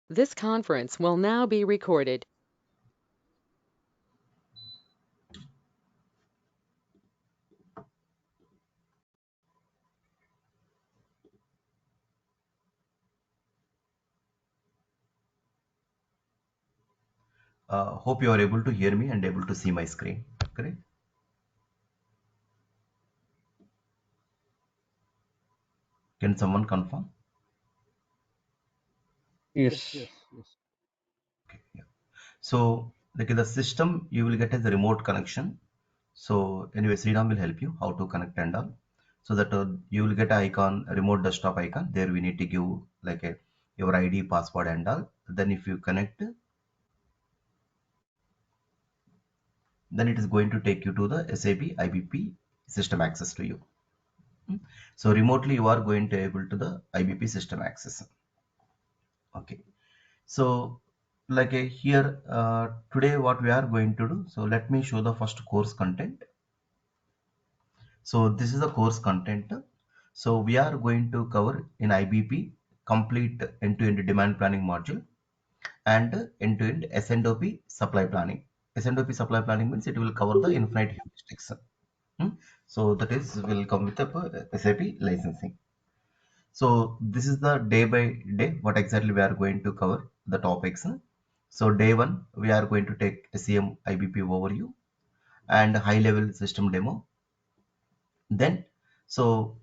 This conference will now be recorded. Hope you are able to hear me and able to see my screen. Correct? Can someone confirm? Yes. Okay, yeah. So, like in the system, you will get as a remote connection. So, anyway, Sriram will help you how to connect and all. So that you will get an icon, a remote desktop icon. There we need to give like a your ID, password, and all. Then if you connect, then it is going to take you to the SAP IBP system access to you. So remotely you are going to able to the IBP system access. Okay. So like here today what we are going to do. So let me show the first course content. So this is the course content. So we are going to cover in IBP complete end-to-end demand planning module and end-to-end S&OP supply planning. S&OP supply planning means it will cover the infinite heuristics. Hmm. So that is will come with the SAP licensing. So this is the day by day what exactly we are going to cover the topics. So day one we are going to take SCM IBP overview and high level system demo. Then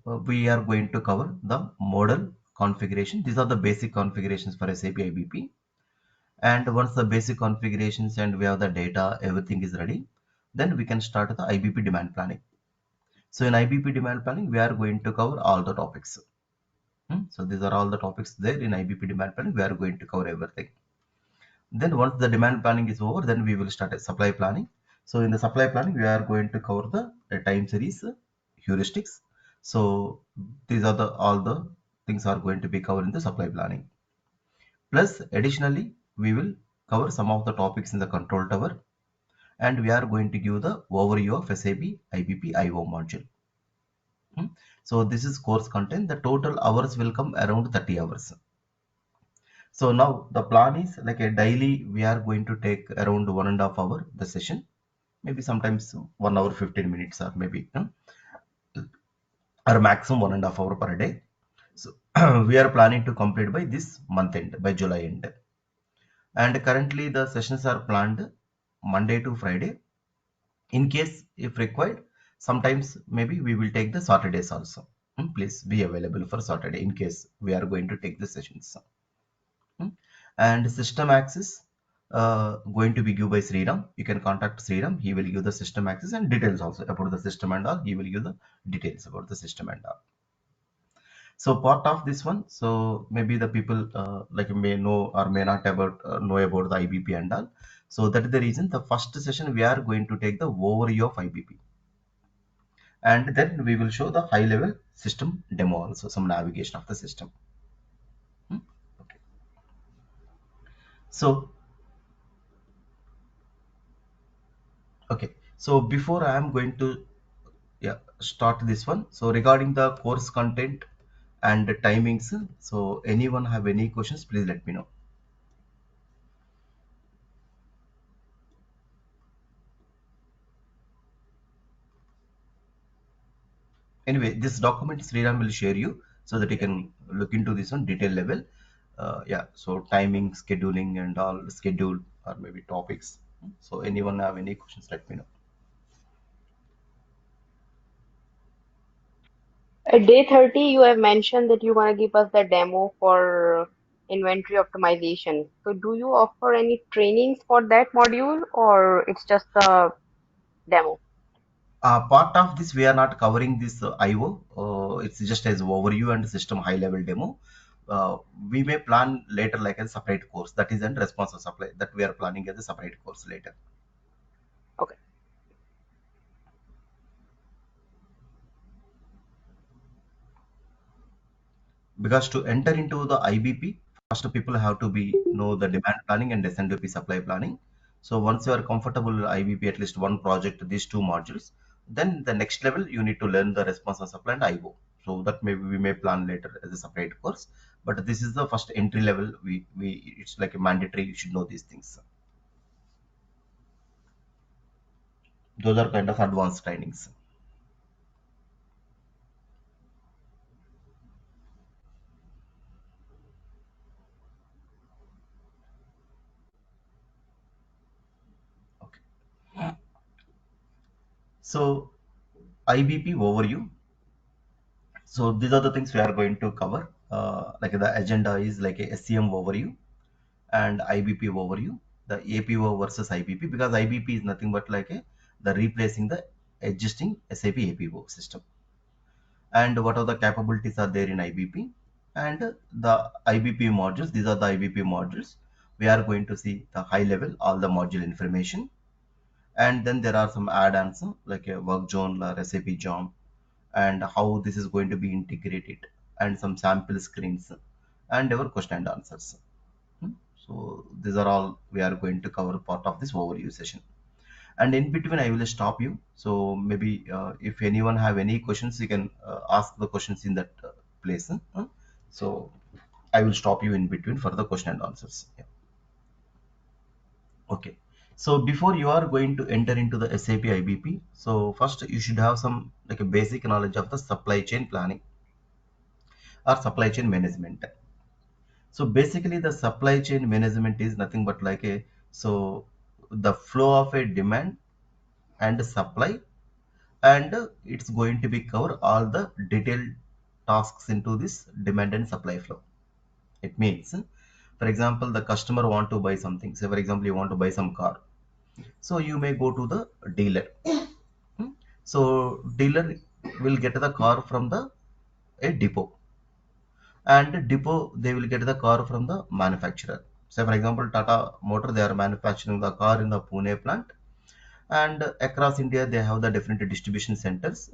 we are going to cover the model configuration. These are the basic configurations for SAP IBP. And once the basic configurations and we have the data, everything is ready, then we can start the IBP demand planning. So in IBP demand planning, we are going to cover all the topics. So these are all the topics there in IBP demand planning. We are going to cover everything. Then once the demand planning is over, then we will start a supply planning. So in the supply planning, we are going to cover the time series heuristics. So these are the all the things are going to be covered in the supply planning. Plus additionally, we will cover some of the topics in the control tower and we are going to give the overview of SAP IBP IO module. Hmm. So this is course content. The total hours will come around 30 hours. So now the plan is like a daily we are going to take around 1.5 hour the session, maybe sometimes 1 hour 15 minutes or maybe or maximum 1.5 hour per day. So we are planning to complete by this month end, by July end. And currently the sessions are planned Monday to Friday. In case if required, sometimes maybe we will take the Saturdays also. Please be available for Saturday in case we are going to take the sessions. Hmm. And system access going to be given by Sriram. You can contact Sriram. He will give the system access and details also about the system and all. He will give the details about the system and all. So part of this one, so maybe the people like may know or may not about know about the IBP and all. So that is the reason the first session we are going to take the overview of IBP, and then we will show the high level system demo also, some navigation of the system. Hmm. Okay. So okay. So before I am going to start this one. So regarding the course content and timings, so anyone have any questions, please let me know. Anyway, this document Sriram will share you so that you can look into this on detail level. Yeah, so timing, scheduling, and all schedule or maybe topics. So anyone have any questions, let me know. At day 30, you have mentioned that you want to give us the demo for inventory optimization. So, do you offer any trainings for that module or it's just a demo? Part of this, we are not covering this IO. It's just as overview and system high level demo. We may plan later like a separate course that is in responsive supply that we are planning as a separate course later. Okay. Because to enter into the IBP, first people have to be know the demand planning and S&OP supply planning. So once you are comfortable with IBP, at least one project, these two modules, then the next level you need to learn the response and supply and IO. So that maybe we may plan later as a separate course. but this is the first entry level. We It's like a mandatory, you should know these things. Those are kind of advanced trainings. Okay. So IBP overview. So these are the things we are going to cover. Like the agenda is like a SCM overview and IBP overview, the APO versus IBP, because IBP is nothing but like the replacing the existing SAP APO system, and what are the capabilities are there in IBP, and the IBP modules. These are the IBP modules. We are going to see the high level, all the module information, and then there are some add-ons like a work zone or SAP job, and how this is going to be integrated, and some sample screens, and our question and answers. Hmm. So these are all we are going to cover part of this overview session. And in between, I will stop you. So maybe if anyone have any questions, you can ask the questions in that place. So I will stop you in between for the question and answers. Yeah. Okay. So before you are going to enter into the SAP IBP, so first you should have some like a basic knowledge of the supply chain planning or supply chain management. So basically, the supply chain management is nothing but like a, so the flow of a demand and supply, and it's going to be cover all the detailed tasks into this demand and supply flow. It means, for example, the customer want to buy something. Say, for example, you want to buy some car, so you may go to the dealer. Hmm. So dealer will get the car from the a depot, and depot they will get the car from the manufacturer. Say, for example, Tata Motor, they are manufacturing the car in the Pune plant, and across India they have the different distribution centers.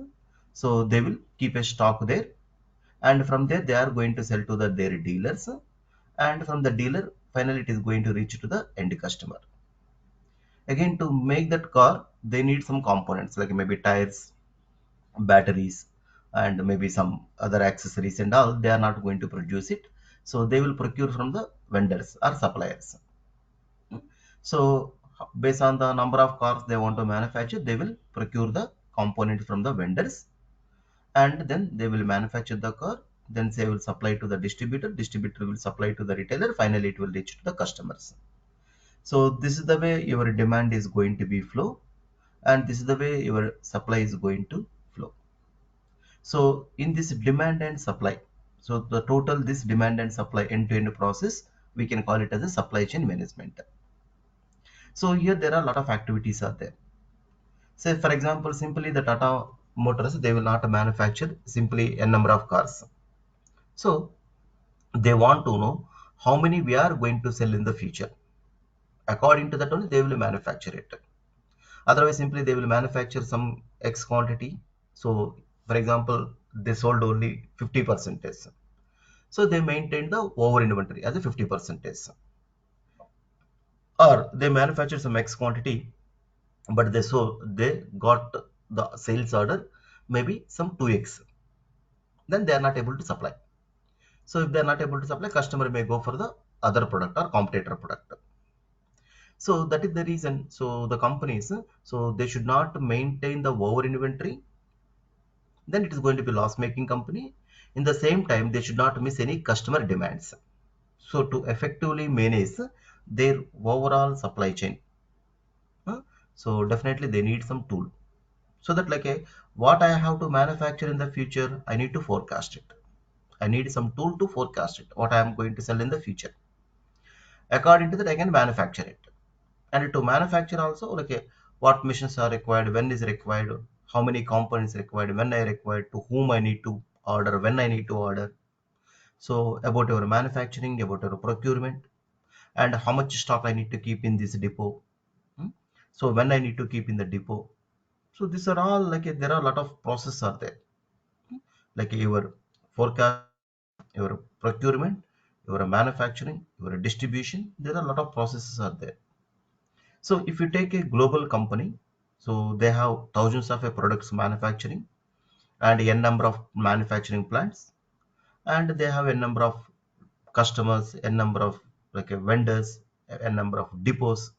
So they will keep a stock there, and from there they are going to sell to their dealers, and from the dealer finally it is going to reach to the end customer. Again, to make that car, they need some components like maybe tires, batteries, and maybe some other accessories and all. They are not going to produce it, so they will procure from the vendors or suppliers. So based on the number of cars they want to manufacture, they will procure the component from the vendors, and then they will manufacture the car. Then they will supply to the distributor will supply to the retailer, finally it will reach to the customers. So this is the way your demand is going to be flow, and this is the way your supply is going to flow. So in this demand and supply, so the total this demand and supply end-to-end process, we can call it as a supply chain management. So here there are a lot of activities are there. Say for example, simply the Tata Motors, they will not manufacture simply a number of cars. So they want to know how many we are going to sell in the future. According to that only they will manufacture it. Otherwise, simply they will manufacture some X quantity. So for example, they sold only 50%. So they maintain the over inventory as a 50%. Or they manufacture some X quantity, but they got the sales order maybe some 2x. Then they are not able to supply. So if they are not able to supply, customer may go for the other product or competitor product. So that is the reason. So the companies, so they should not maintain the over inventory. Then it is going to be loss making company. In the same time, they should not miss any customer demands. So to effectively manage their overall supply chain, so definitely they need some tool. So that like what I have to manufacture in the future, I need to forecast it. I need some tool to forecast it, what I am going to sell in the future. According to that, I can manufacture it. And to manufacture also, like what machines are required, when is required, how many components required, when I required, to whom I need to order, when I need to order. So about your manufacturing, about your procurement, and how much stock I need to keep in this depot. Hmm? So when I need to keep in the depot. So these are all like there are a lot of processes are there, like your forecast, your procurement, your manufacturing, your distribution. There are a lot of processes are there. So if you take a global company, so they have thousands of products manufacturing and n number of manufacturing plants, and they have a number of customers, a number of vendors, a number of depots.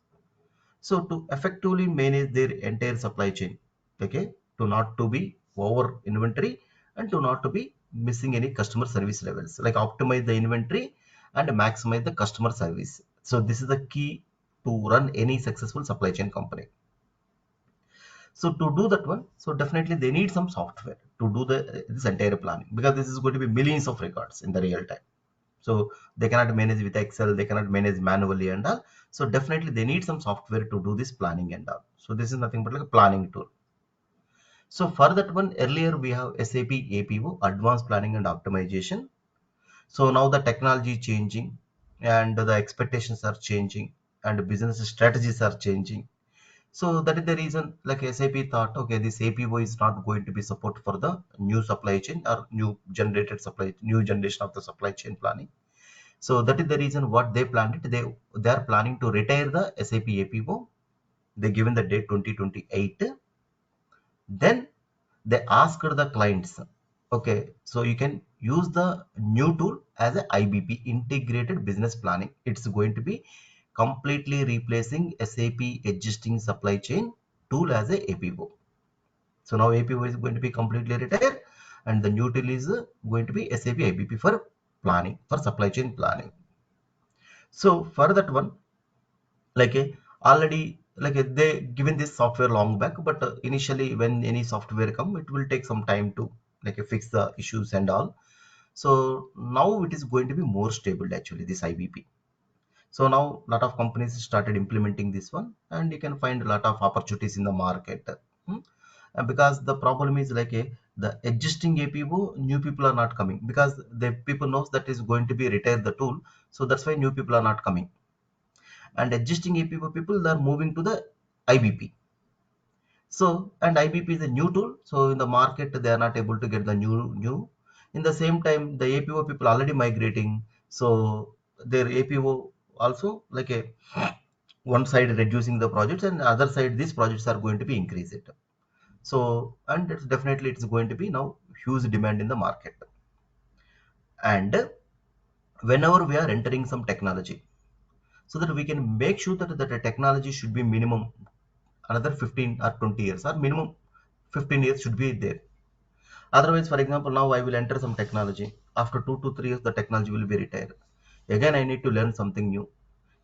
So to effectively manage their entire supply chain, okay, to not to be over inventory and to not to be missing any customer service levels, like optimize the inventory and maximize the customer service. So this is the key to run any successful supply chain company. So to do that one, so definitely they need some software to do this entire planning, because this is going to be millions of records in the real time. So they cannot manage with Excel, they cannot manage manually and all. So definitely they need some software to do this planning and all. So this is nothing but like a planning tool. So for that one, earlier we have SAP APO, Advanced Planning and Optimization. So now the technology is changing and the expectations are changing and business strategies are changing. So that is the reason like SAP thought, okay, this APO is not going to be support for the new supply chain or new generation of the supply chain planning. So that is the reason what they planned it. They are planning to retire the SAP APO. They given the date 2028. Then they asked the clients, okay, so you can use the new tool as a IBP, integrated business planning. It's going to be completely replacing SAP existing supply chain tool as a APO. So now APO is going to be completely retired and the new tool is going to be SAP IBP for planning, for supply chain planning. So for that one, already they given this software long back, but initially when any software come, it will take some time to fix the issues and all. So now it is going to be more stable actually, this IBP. So now a lot of companies started implementing this one, and you can find a lot of opportunities in the market. Hmm? And because the problem is the existing APO, new people are not coming because the people knows that is going to be retire the tool. So that's why new people are not coming, and existing APO people are moving to the IBP. So, and IBP is a new tool. So in the market, they are not able to get the new. In the same time, the APO people already migrating. So their APO also one side reducing the projects and the other side these projects are going to be increased. So, and it's definitely it's going to be now huge demand in the market. And whenever we are entering some technology, so that we can make sure that the technology should be minimum another 15 or 20 years, or minimum 15 years should be there. Otherwise, for example, now I will enter some technology. After 2 to 3 years, the technology will be retired. Again, I need to learn something new.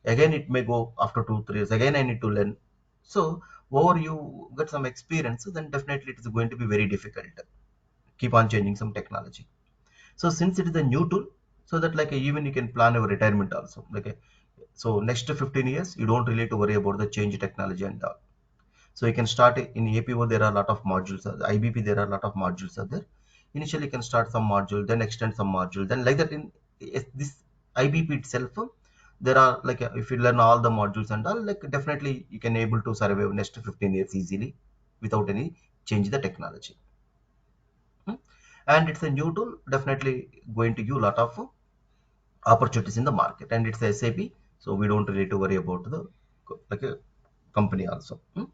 Again, it may go after 2 3 years. Again, I need to learn. So, over you get some experience, then definitely it is going to be very difficult. Keep on changing some technology. So, since it is a new tool, so that even you can plan your retirement also. So next to 15 years, you don't really to worry about the change technology and all. So you can start in APO, there are a lot of modules. IBP, there are a lot of modules are there. Initially, you can start some module, then extend some module. Then like that in this IBP itself, there are if you learn all the modules and all, definitely you can able to survive next 15 years easily without any change the technology. Hmm? And it's a new tool, definitely going to give a lot of opportunities in the market. And it's SAP, so we don't really to worry about the a company also. Hmm?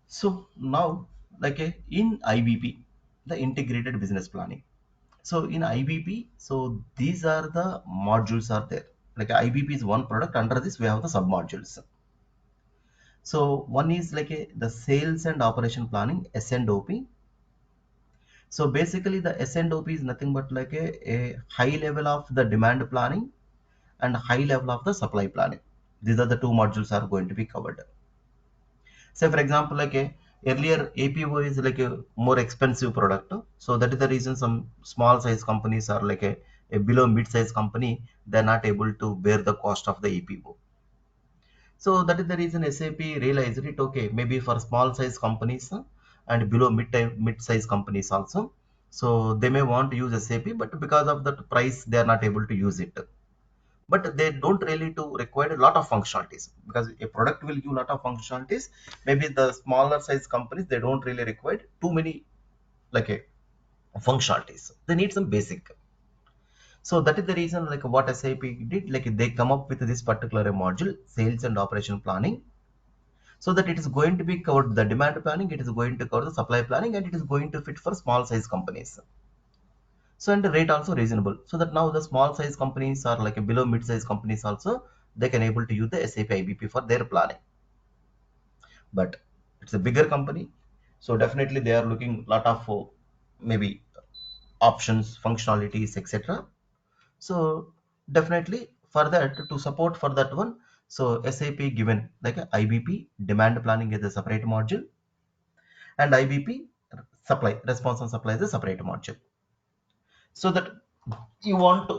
So now, in IBP, the integrated business planning. So in IBP, so these are the modules are there. IBP is one product. Under this, we have the sub modules. So one is the sales and operation planning (S&OP). So basically, the S&OP is nothing but a high level of the demand planning and high level of the supply planning. These are the two modules are going to be covered. Say for example, earlier APO is a more expensive product. So that is the reason some small size companies are a below mid size company, they're not able to bear the cost of the APO. So that is the reason SAP realized it, okay, maybe for small size companies and below mid size companies also. So they may want to use SAP, but because of that price, they are not able to use it. But they don't really to require a lot of functionalities, because a product will give a lot of functionalities. Maybe the smaller size companies, they don't really require too many like a functionalities, they need some basic. So that is the reason what SAP did, they come up with this particular module, sales and operation planning, so that it is going to be covered the demand planning, it is going to cover the supply planning, and it is going to fit for small size companies. So and the rate also reasonable, so that now the small size companies or like a below mid size companies also, they can able to use the SAP IBP for their planning. But it's a bigger company, so definitely they are looking lot of maybe options, functionalities, etc. So definitely for that, to support for that one, so SAP given like a IBP demand planning is a separate module, and IBP supply response and supply is a separate module. So that you want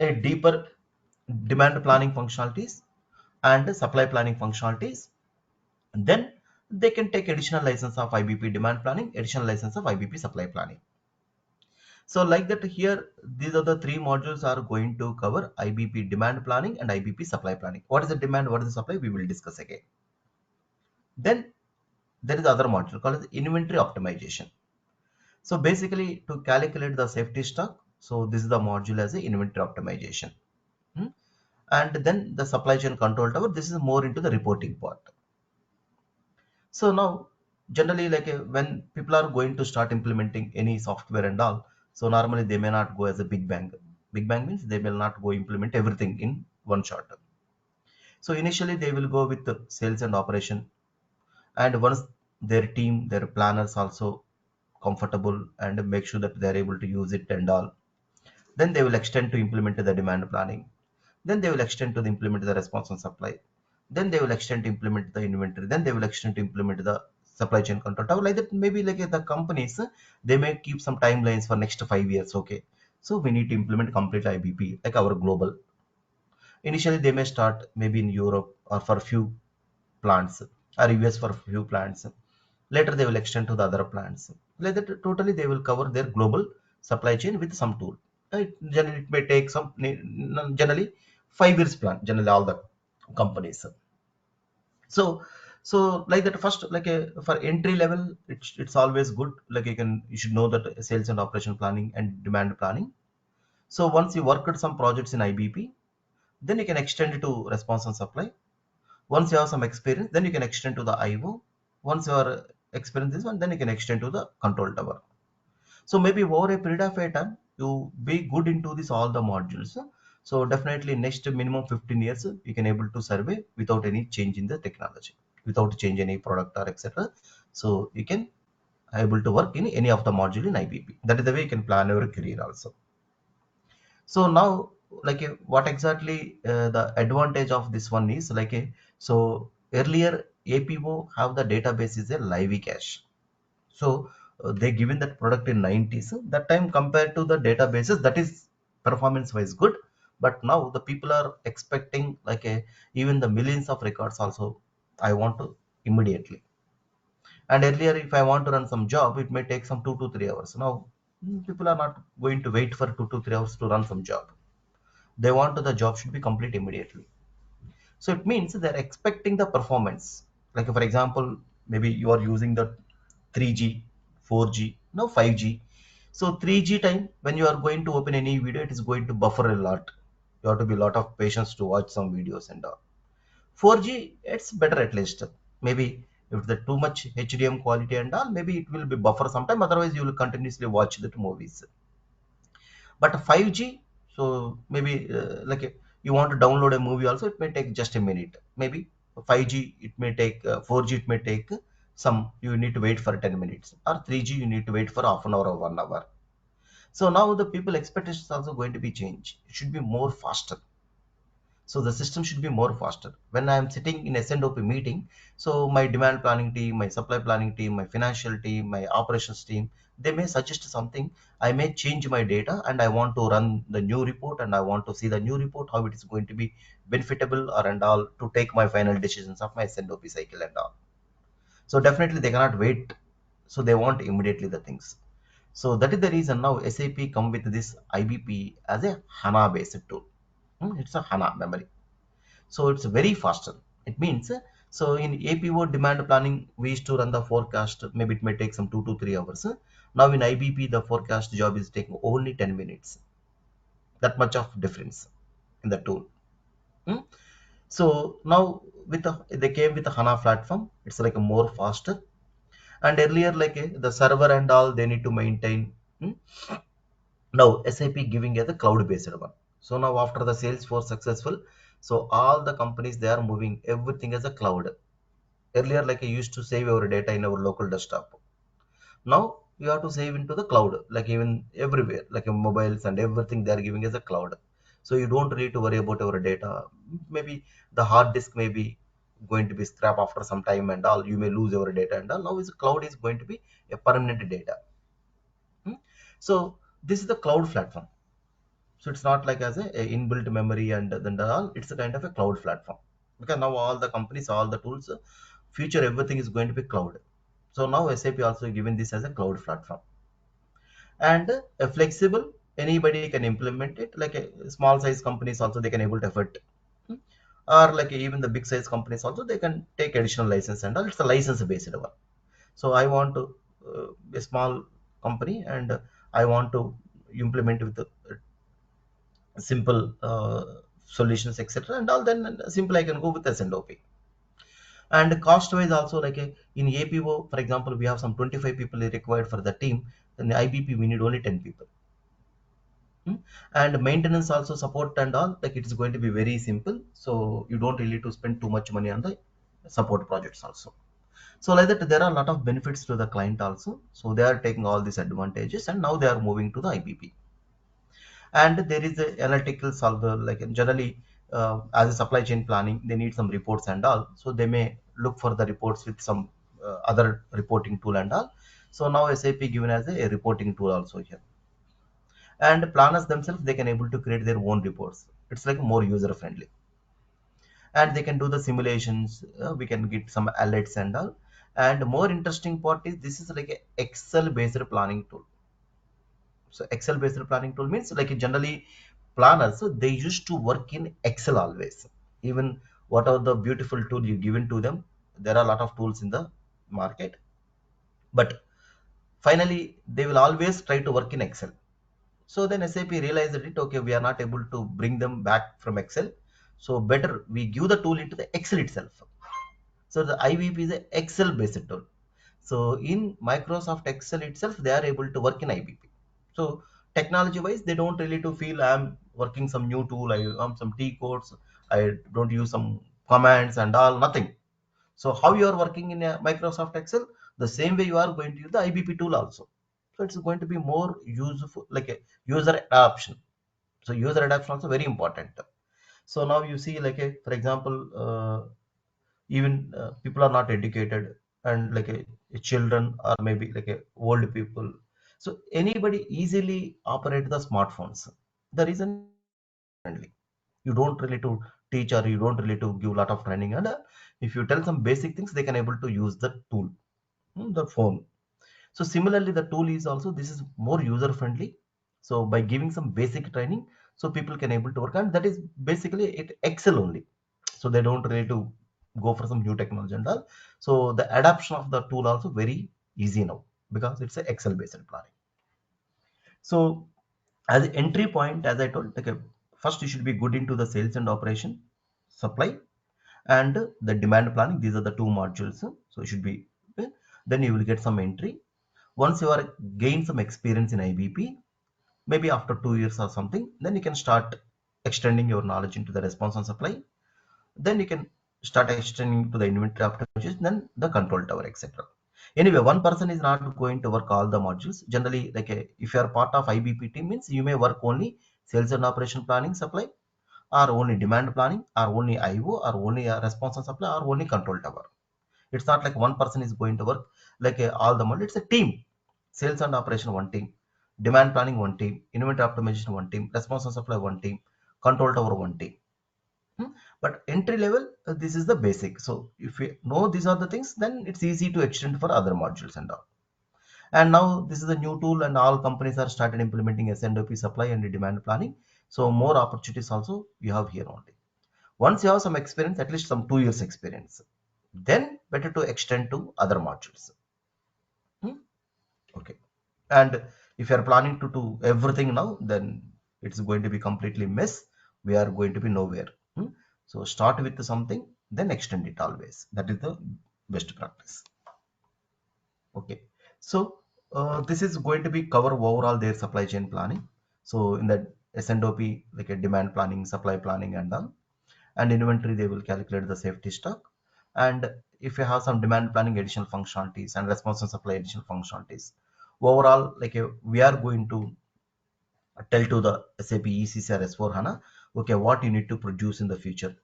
a deeper demand planning functionalities and supply planning functionalities, then they can take additional license of IBP demand planning, additional license of IBP supply planning. So like that here, these are the three modules are going to cover IBP demand planning and IBP supply planning. What is the demand? What is the supply? We will discuss again. Then there is other module called as inventory optimization. So basically to calculate the safety stock, so this is the module as a inventory optimization. Hmm. And then the supply chain control tower, this is more into the reporting part. So now generally like when people are going to start implementing any software and all, so normally they may not go as a big bang. Big bang means they will not go implement everything in one shot. So initially they will go with the sales and operation, and once their team, their planners also comfortable and make sure that they are able to use it and all, then they will extend to implement the demand planning. Then they will extend to the implement the response and supply. Then they will extend to implement the inventory. Then they will extend to implement the supply chain control tower. Like that, maybe like the companies, they may keep some timelines for next 5 years. Okay, so we need to implement complete IBP like our global. Initially, they may start maybe in Europe or for few plants, or US for few plants. Later, they will extend to the other plants. Like that, totally they will cover their global supply chain with some tool. Generally, it may take some generally 5 years plan. Generally, all the companies. So so like that, first like a for entry level, it's always good, like you should know that sales and operation planning and demand planning. So once you worked some projects in IBP, then you can extend it to response and supply. Once you have some experience, then you can extend to the IO. Once you are experienced this one, then you can extend to the control tower. So maybe over a period of a time, you be good into this all the modules. So definitely next minimum 15 years, you can able to survey without any change in the technology, without change any product or etc. So you can able to work in any of the module in IBP. That is the way you can plan your career also. So now, like what exactly the advantage of this one is like so earlier APO have the database is a live cache. So they given that product in 90s. That time compared to the databases, that is performance wise good. But now the people are expecting like even the millions of records also. I want to immediately. And earlier, if I want to run some job, it may take some 2 to 3 hours. Now people are not going to wait for 2 to 3 hours to run some job. They want the job should be complete immediately. So it means they're expecting the performance. Like for example, maybe you are using the 3G, 4G, now 5G. So 3G time, when you are going to open any video, it is going to buffer a lot. You have to be a lot of patience to watch some videos and all. 4G, it's better at least. Maybe if the too much HDM quality and all, maybe it will be buffer sometime. Otherwise, you will continuously watch the movies. But 5G, so maybe like you want to download a movie also, it may take just a minute. Maybe 5G, it may take 4G, it may take some, you need to wait for 10 minutes, or 3G, you need to wait for half an hour or 1 hour. So now the people expectations also going to be changed. It should be more faster. So the system should be more faster. When I am sitting in S&OP meeting, so my demand planning team, my supply planning team, my financial team, my operations team, they may suggest something. I may change my data and I want to run the new report, and I want to see the new report how it is going to be benefitable or and all to take my final decisions of my S&OP cycle and all. So definitely they cannot wait, so they want immediately the things. So that is the reason now SAP come with this IBP as a HANA based tool. It's a HANA memory, so it's very faster. It means so in APO demand planning, we used to run the forecast, maybe it may take some 2 to 3 hours. Now in IBP, the forecast job is taking only 10 minutes. That much of difference in the tool. Hmm? So now with they came with the HANA platform, it's like a more faster. And earlier like the server and all they need to maintain. Hmm? Now SAP giving as a cloud based one. So now after the Salesforce successful, so all the companies they are moving everything as a cloud. Earlier, like I used to save our data in our local desktop. Now you have to save into the cloud, like even everywhere, like your mobiles and everything they are giving as a cloud. So you don't need to worry about our data. Maybe the hard disk may be going to be scrap after some time and all. You may lose your data and all. Now is cloud is going to be a permanent data. Hmm? So this is the cloud platform. So it's not like as a inbuilt memory and then all. It's a kind of a cloud platform because now all the companies, all the tools, future everything is going to be cloud. So now SAP also given this as a cloud platform and a flexible. Anybody can implement it. Like a small size companies also they can able to afford, or like even the big size companies also they can take additional license and all. It's a license based one. So I want to a small company and I want to implement with the simple solutions etc and all, then simple I can go with SNOP. And cost wise also, like in APO for example, we have some 25 people required for the team. In the IBP we need only 10 people. Hmm? And maintenance also support and all, like it is going to be very simple, so you don't really to spend too much money on the support projects also. So like that there are a lot of benefits to the client also, so they are taking all these advantages and now they are moving to the IBP. And there is a analytical solver, like generally as a supply chain planning they need some reports and all, so they may look for the reports with some other reporting tool and all. So now SAP given as a reporting tool also here. And planners themselves they can able to create their own reports. It's like more user friendly and they can do the simulations. We can get some alerts and all. And more interesting part is this is like a Excel based planning tool. So Excel based planning tool means like generally planners, so they used to work in Excel always. Even whatever the beautiful tool you given to them, there are a lot of tools in the market, but finally they will always try to work in Excel. So then SAP realized it, okay, we are not able to bring them back from Excel. So better we give the tool into the Excel itself. So the IBP is an Excel based tool. So in Microsoft Excel itself, they are able to work in IBP. So technology wise, they don't really to feel I'm working some new tool, I some T codes, I don't use some commands and all, nothing. So how you are working in a Microsoft Excel, the same way you are going to use the IBP tool also. So it's going to be more useful, like a user adoption. So user adoption also very important. So now you see like a, for example, even people are not educated and like a children or maybe like a old people, so anybody easily operate the smartphones. The reason is it is user friendly. You don't really to teach or you don't really to give a lot of training and if you tell some basic things they can able to use the tool, the phone. So similarly the tool is also this is more user friendly. So by giving some basic training, so people can able to work, and that is basically it Excel only. So they don't really to go for some new technology and all. So the adoption of the tool also very easy now because it's a Excel based planning. So as an entry point, as I told, like first you should be good into the sales and operation, supply, and the demand planning. These are the two modules, so you should be okay. Then you will get some entry. Once you are gain some experience in IBP, maybe after 2 years or something, then you can start extending your knowledge into the response and supply. Then you can start extending to the inventory optimization, then the control tower, etc. Anyway, one person is not going to work all the modules. Generally, like if you are part of IBP team means you may work only sales and operation planning, supply, or only demand planning, or only IO, or only response and supply, or only control tower. It's not like one person is going to work like all the modules. It's a team. Sales and operation one team, demand planning one team, inventory optimization one team, response and supply one team, control tower one team. Hmm? But entry level, this is the basic. So if we know these are the things, then it's easy to extend for other modules and all. And now this is a new tool, and all companies are started implementing SNOP supply and demand planning. So more opportunities also you have here only. Once you have some experience, at least some 2 years experience, then better to extend to other modules. Hmm? Okay. And if you are planning to do everything now, then it's going to be completely mess. We are going to be nowhere. Hmm? So start with something, then extend it always. That is the best practice. Okay. So this is going to be cover overall their supply chain planning. So in the S&OP, like a demand planning, supply planning, and all, and inventory, they will calculate the safety stock. And if you have some demand planning additional functionalities and response and supply additional functionalities, overall, like we are going to tell to the SAP ECC or S4 HANA, okay, what you need to produce in the future,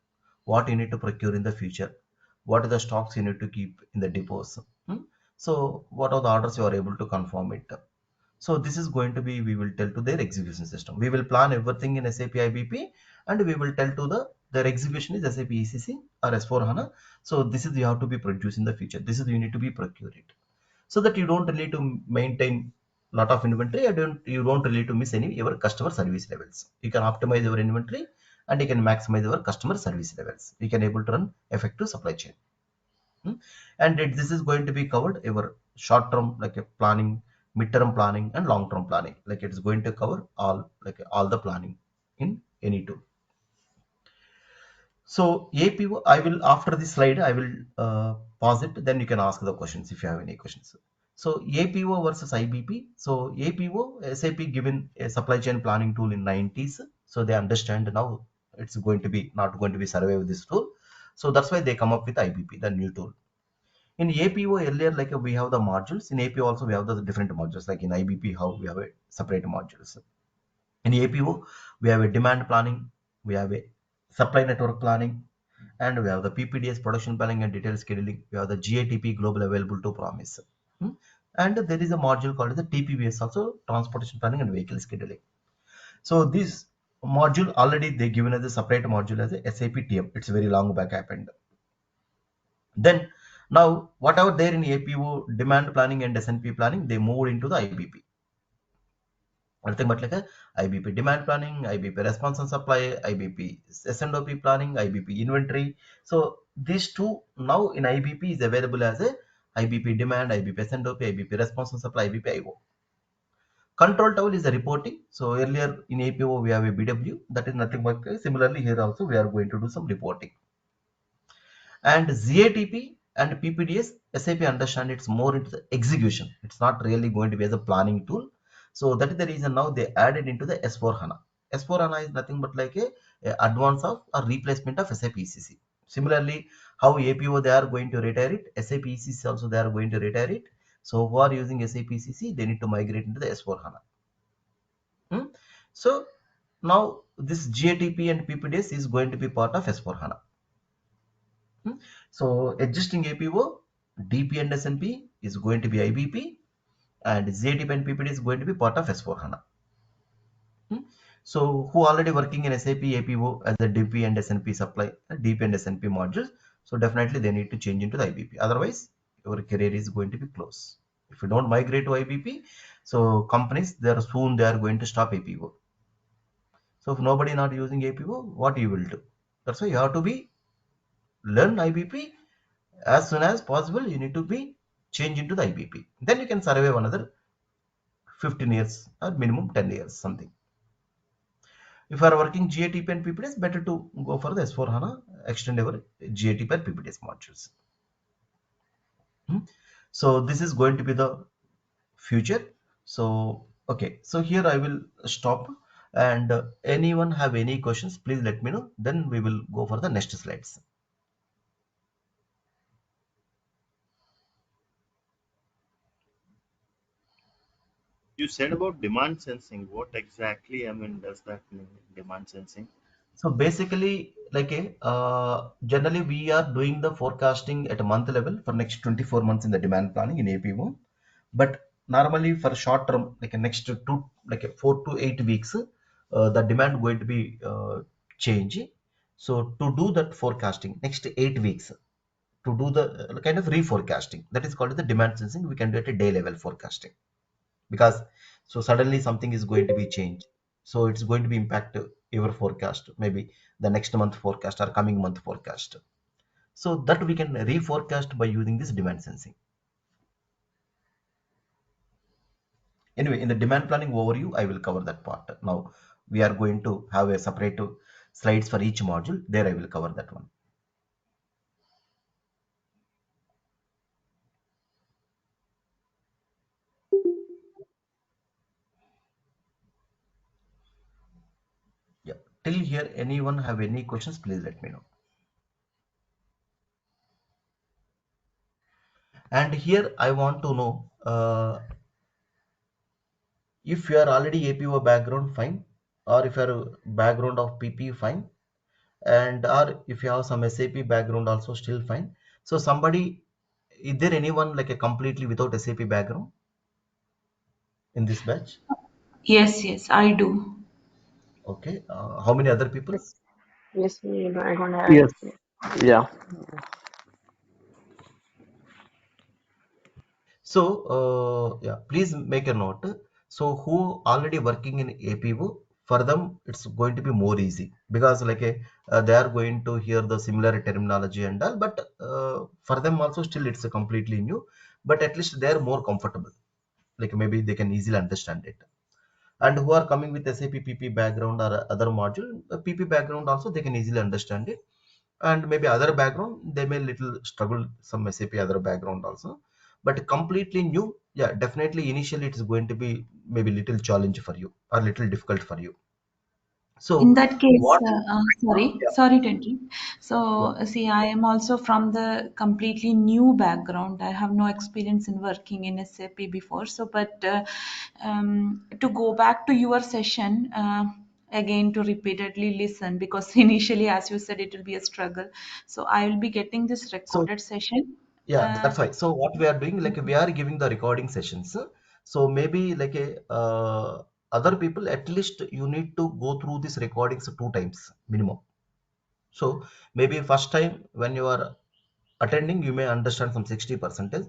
what you need to procure in the future, what are the stocks you need to keep in the depots. So what are the orders you are able to confirm it. So this is going to be, we will tell to their execution system. We will plan everything in SAP IBP, and we will tell to their execution is SAP ECC or S4 HANA. So this is you have to be produced in the future. This is you need to be procured it, so that you don't really to maintain lot of inventory. You don't really to miss any your customer service levels. You can optimize your inventory, and you can maximize your customer service levels. You can able to run effective supply chain. Hmm? And this is going to be covered your short term like a planning, mid-term planning, and long term planning. Like it's going to cover all, like all the planning in any tool. So APO, I will, after this slide, I will pause it. Then you can ask the questions if you have any questions. So APO versus IBP. So APO, SAP given a supply chain planning tool in 90s. So they understand now it's going to be not going to be survive this tool. So that's why they come up with IBP, the new tool. In APO earlier, like we have the modules. In APO also we have the different modules. Like in IBP, how we have a separate modules. In APO, we have a demand planning, we have a supply network planning, and we have the PPDS production planning and detailed scheduling. We have the GATP global available to promise. Hmm? And there is a module called the TPBS also, transportation planning and vehicle scheduling. So this module already they given as a separate module as a SAP TM. It's a very long back happened. Then now whatever there in APO demand planning and SNP planning, they moved into the IBP. Nothing but like a IBP demand planning, IBP response and supply, IBP S&OP planning, IBP inventory. So these two now in IBP is available as a IBP demand, IBP S&OP, IBP response and supply, IBP IO. Control tower is a reporting. So earlier in APO we have a BW, that is nothing but similarly here also we are going to do some reporting. And ZATP and PPDS, SAP understand it's more into the execution. It's not really going to be as a planning tool. So that is the reason now they added into the S4 HANA. S4 HANA is nothing but like a advance of a replacement of SAP ECC. Similarly, how APO they are going to retire it, SAP ECC also they are going to retire it. So who are using SAP ECC, they need to migrate into the S4 HANA. So now this GATP and PPDS is going to be part of S4 HANA. So existing APO, DP and SNP is going to be IBP, and ZDP and PPD is going to be part of S4 HANA. So who already working in SAP APO as a DP and SNP supply, DP and SNP modules, so definitely they need to change into the IBP. Otherwise, your career is going to be close. If you don't migrate to IBP, so companies they are going to stop APO. So if nobody not using APO, what you will do? That's why you have to be learn IBP as soon as possible. You need to be changed into the IBP. Then you can survive another 15 years or minimum 10 years something. If you are working GATP and PPDS, better to go for the S4 HANA, extend our GATP and PPDS modules. So this is going to be the future. So okay, so here I will stop, and anyone have any questions, please let me know. Then we will go for the next slides. You said about demand sensing. What exactly, I mean, does that mean, demand sensing? So basically, like generally we are doing the forecasting at a month level for next 24 months in the demand planning in APO. But normally for short term, like a next two, like a 4 to 8 weeks, the demand going to be changing. So to do that forecasting next 8 weeks, to do the kind of reforecasting, that is called the demand sensing. We can do at a day level forecasting, because so suddenly something is going to be changed, so it's going to be impact your forecast, maybe the next month forecast or coming month forecast. So that we can reforecast by using this demand sensing. Anyway, in the demand planning overview I will cover that part. Now we are going to have a separate slides for each module. There I will cover that one. Till here, anyone have any questions? Please let me know. And here I want to know if you are already APO background, fine, or if you are background of PP, fine, and or if you have some SAP background also still fine. So somebody, is there anyone like a completely without SAP background in this batch? Yes, yes, I do. Okay, how many other people? Yes, yes, I don't have any Yes. experience. Yeah. So, yeah, please make a note. So, who already working in APO, for them it's going to be more easy because like they are going to hear the similar terminology and all. But for them also still it's a completely new. But at least they are more comfortable. Like maybe they can easily understand it. And who are coming with SAP PP background or other module, PP background also they can easily understand it. And maybe other background they may little struggle some SAP other background also, but completely new, yeah, definitely initially it is going to be maybe little challenge for you or little difficult for you. In So that case, what? Yeah, sorry to interrupt. yeah. So, see, I am also from the completely new background. I have no experience in working in SAP before. So, but to go back to your session, again to repeatedly listen, because initially, as you said, it will be a struggle. So, I will be getting this So recorded session. yeah, Uh, that's why. So what we are doing, like we are giving the recording sessions. So maybe like a other people, at least you need to go through these recordings 2 times minimum. So maybe first time when you are attending, you may understand some 60 percentage.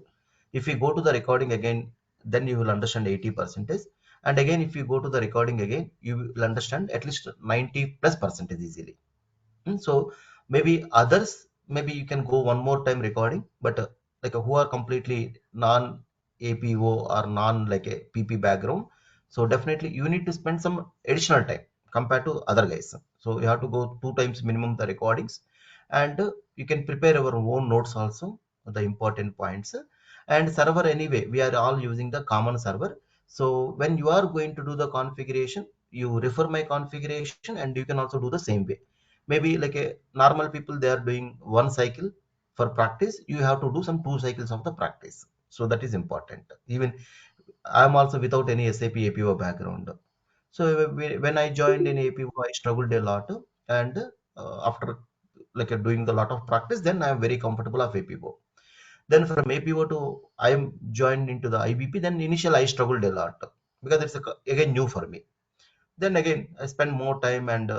If you go to the recording again, then you will understand 80 percentage. And again, if you go to the recording again, you will understand at least 90 plus percentage easily. So maybe others, maybe you can go one more time recording, but like who are completely non APO or non like a PP background. So definitely you need to spend some additional time compared to other guys. So you have to go 2 times minimum the recordings, and you can prepare your own notes also, the important points. And server anyway, we are all using the common server. So when you are going to do the configuration, you refer my configuration and you can also do the same way. Maybe like a normal people they are doing one cycle for practice, you have to do some 2 cycles of the practice. So that is important. Even I'm also without any SAP APO background. So when I joined in APO, I struggled a lot, and after like doing a lot of practice, then I am very comfortable of APO. Then from APO to I am joined into the IBP, then initially I struggled a lot because it's again new for me. Then again I spend more time, and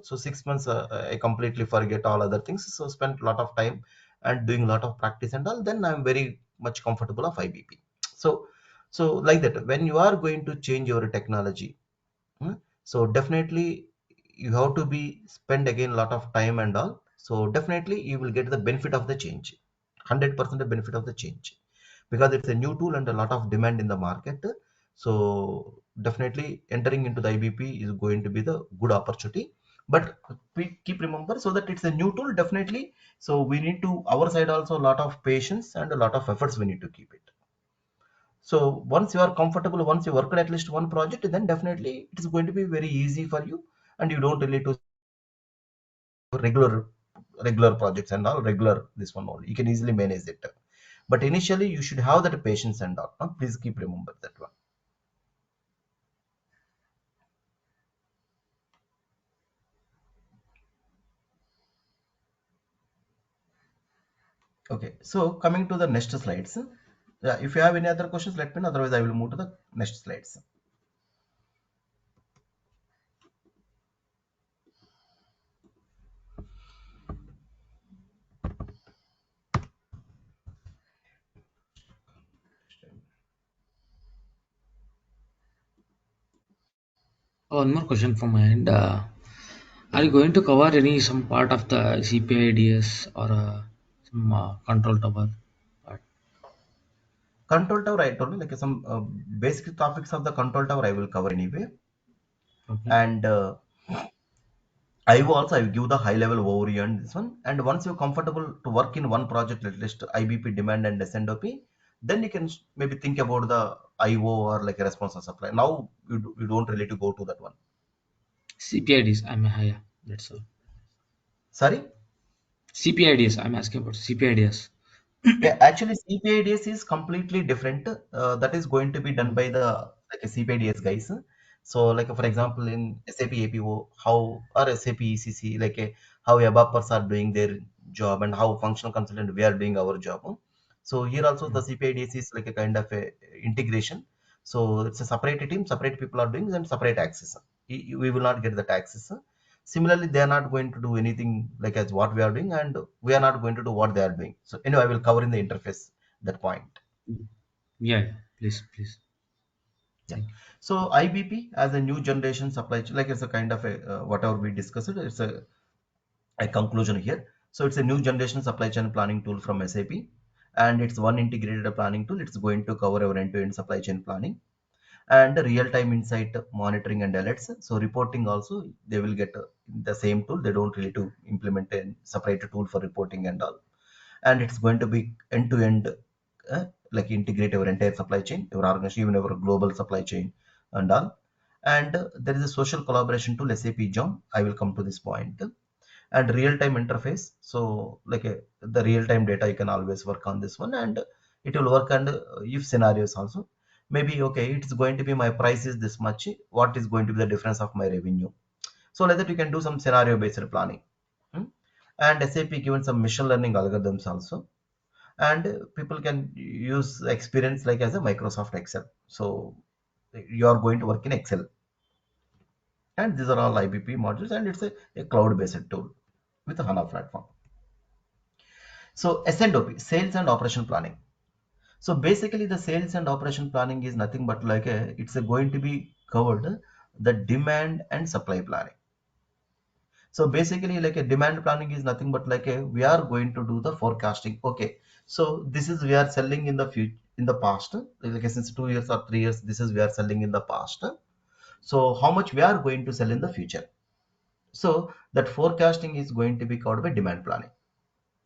so 6 months I completely forget all other things, so spent a lot of time and doing a lot of practice and all, then I'm very much comfortable of IBP. So like that when you are going to change your technology, so definitely you have to be spend again a lot of time and all, so definitely you will get the benefit of the change, 100% the benefit of the change, because it's a new tool and a lot of demand in the market. So definitely entering into the IBP is going to be the good opportunity. But we keep remember, so that it's a new tool definitely, so we need to our side also a lot of patience and a lot of efforts we need to keep it. So once you are comfortable, once you worked at least one project, then definitely it is going to be very easy for you, and you don't really to regular projects and all regular this one only. You can easily manage it. But initially you should have that patience and all. Please keep remember that one. Okay, so coming to the next slides. Yeah, if you have any other questions, let me know. Otherwise, I will move to the next slides. One more question from my end. Are you going to cover any some part of the CPIDS or some control tower part? Control tower, I told you like some basic topics of the control tower I will cover anyway. Okay. And I will also I will give the high level overview on this one. And once you're comfortable to work in one project, at least IBP demand and SNOP, then you can maybe think about the IO or like a response and supply. Now you don't really to go to that one. CPIDs, I'm higher. That's all. Sorry. CPIDs, I'm asking about CPIDs. Yeah, actually, CPIDS is completely different. That is going to be done Mm, by the like a CPIDS guys. So, like for okay. example, in SAP APO, how or SAP ECC, how ABAPers are doing their job and how functional consultant we are doing our job. So here also the Mm, CPIDS is like a kind of a integration. So it's a separate team, separate people are doing and separate access. We will not get that access. Similarly, they are not going to do anything like as what we are doing, and we are not going to do what they are doing. So anyway, I will cover in the interface that point. mm. Yeah, yeah. Please, please. Yeah. Thank you. So IBP as a new generation supply chain, like it's a kind of a whatever we discussed, it's a conclusion here. So it's a new generation supply chain planning tool from SAP, and it's one integrated planning tool. It's going to cover our end-to-end supply chain planning and real-time insight monitoring and alerts. So reporting also they will get the same tool. They don't really to implement a separate tool for reporting and all. And it's going to be end-to-end, like integrate our entire supply chain, our organization, even our global supply chain and all. And there is a social collaboration tool, SAP John. I will come to this point. And real-time interface. So the real-time data, you can always work on this one, and it will work. And if scenarios also, maybe okay, it's going to be my price is this much. What is going to be the difference of my revenue? So like that, you can do some scenario-based planning. Hmm? And SAP given some machine learning algorithms also, and people can use experience like as a Microsoft Excel. So you are going to work in Excel, and these are all IBP modules, and it's a cloud-based tool with a HANA platform. So S&OP, sales and operation planning. So basically, the sales and operation planning is nothing but it's going to be covered the demand and supply planning. So basically, like a demand planning is nothing but we are going to do the forecasting. Okay, so this is we are selling in the future, in the past, since 2 years or 3 years. This is we are selling in the past. So how much we are going to sell in the future? So that forecasting is going to be covered by demand planning.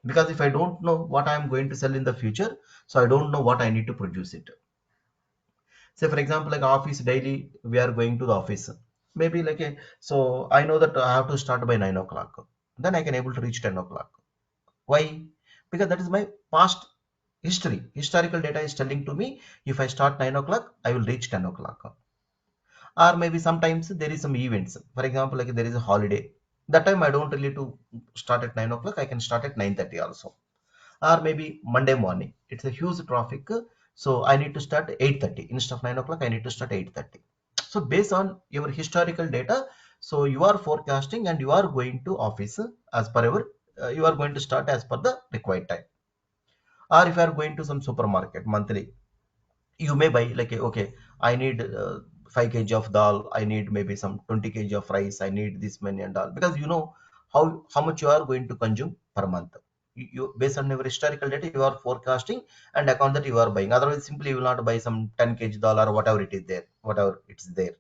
Because if I don't know what I am going to sell in the future, so I don't know what I need to produce it. Say for example, like office daily we are going to the office, maybe so I know that I have to start by 9 o'clock, then I can able to reach 10 o'clock. Why? Because that is my past history. Historical data is telling to me, if I start 9 o'clock, I will reach 10 o'clock. Or maybe sometimes there is some events, for example, like there is a holiday, that time I don't really to start at 9 o'clock, I can start at 9:30 also. Or maybe Monday morning, it's a huge traffic, so I need to start 8:30 instead of 9 o'clock. I need to start 8:30. So based on your historical data, so you are forecasting and you are going to office as per your, you are going to start as per the required time. Or if you are going to some supermarket monthly, you may buy okay, I need 5 kg of dal, I need maybe some 20 kg of rice, I need this many and all, because you know how much you are going to consume per month. You based on your historical data, you are forecasting, and account that you are buying. Otherwise simply you will not buy some 10 kg dal or whatever it is there, whatever it's there.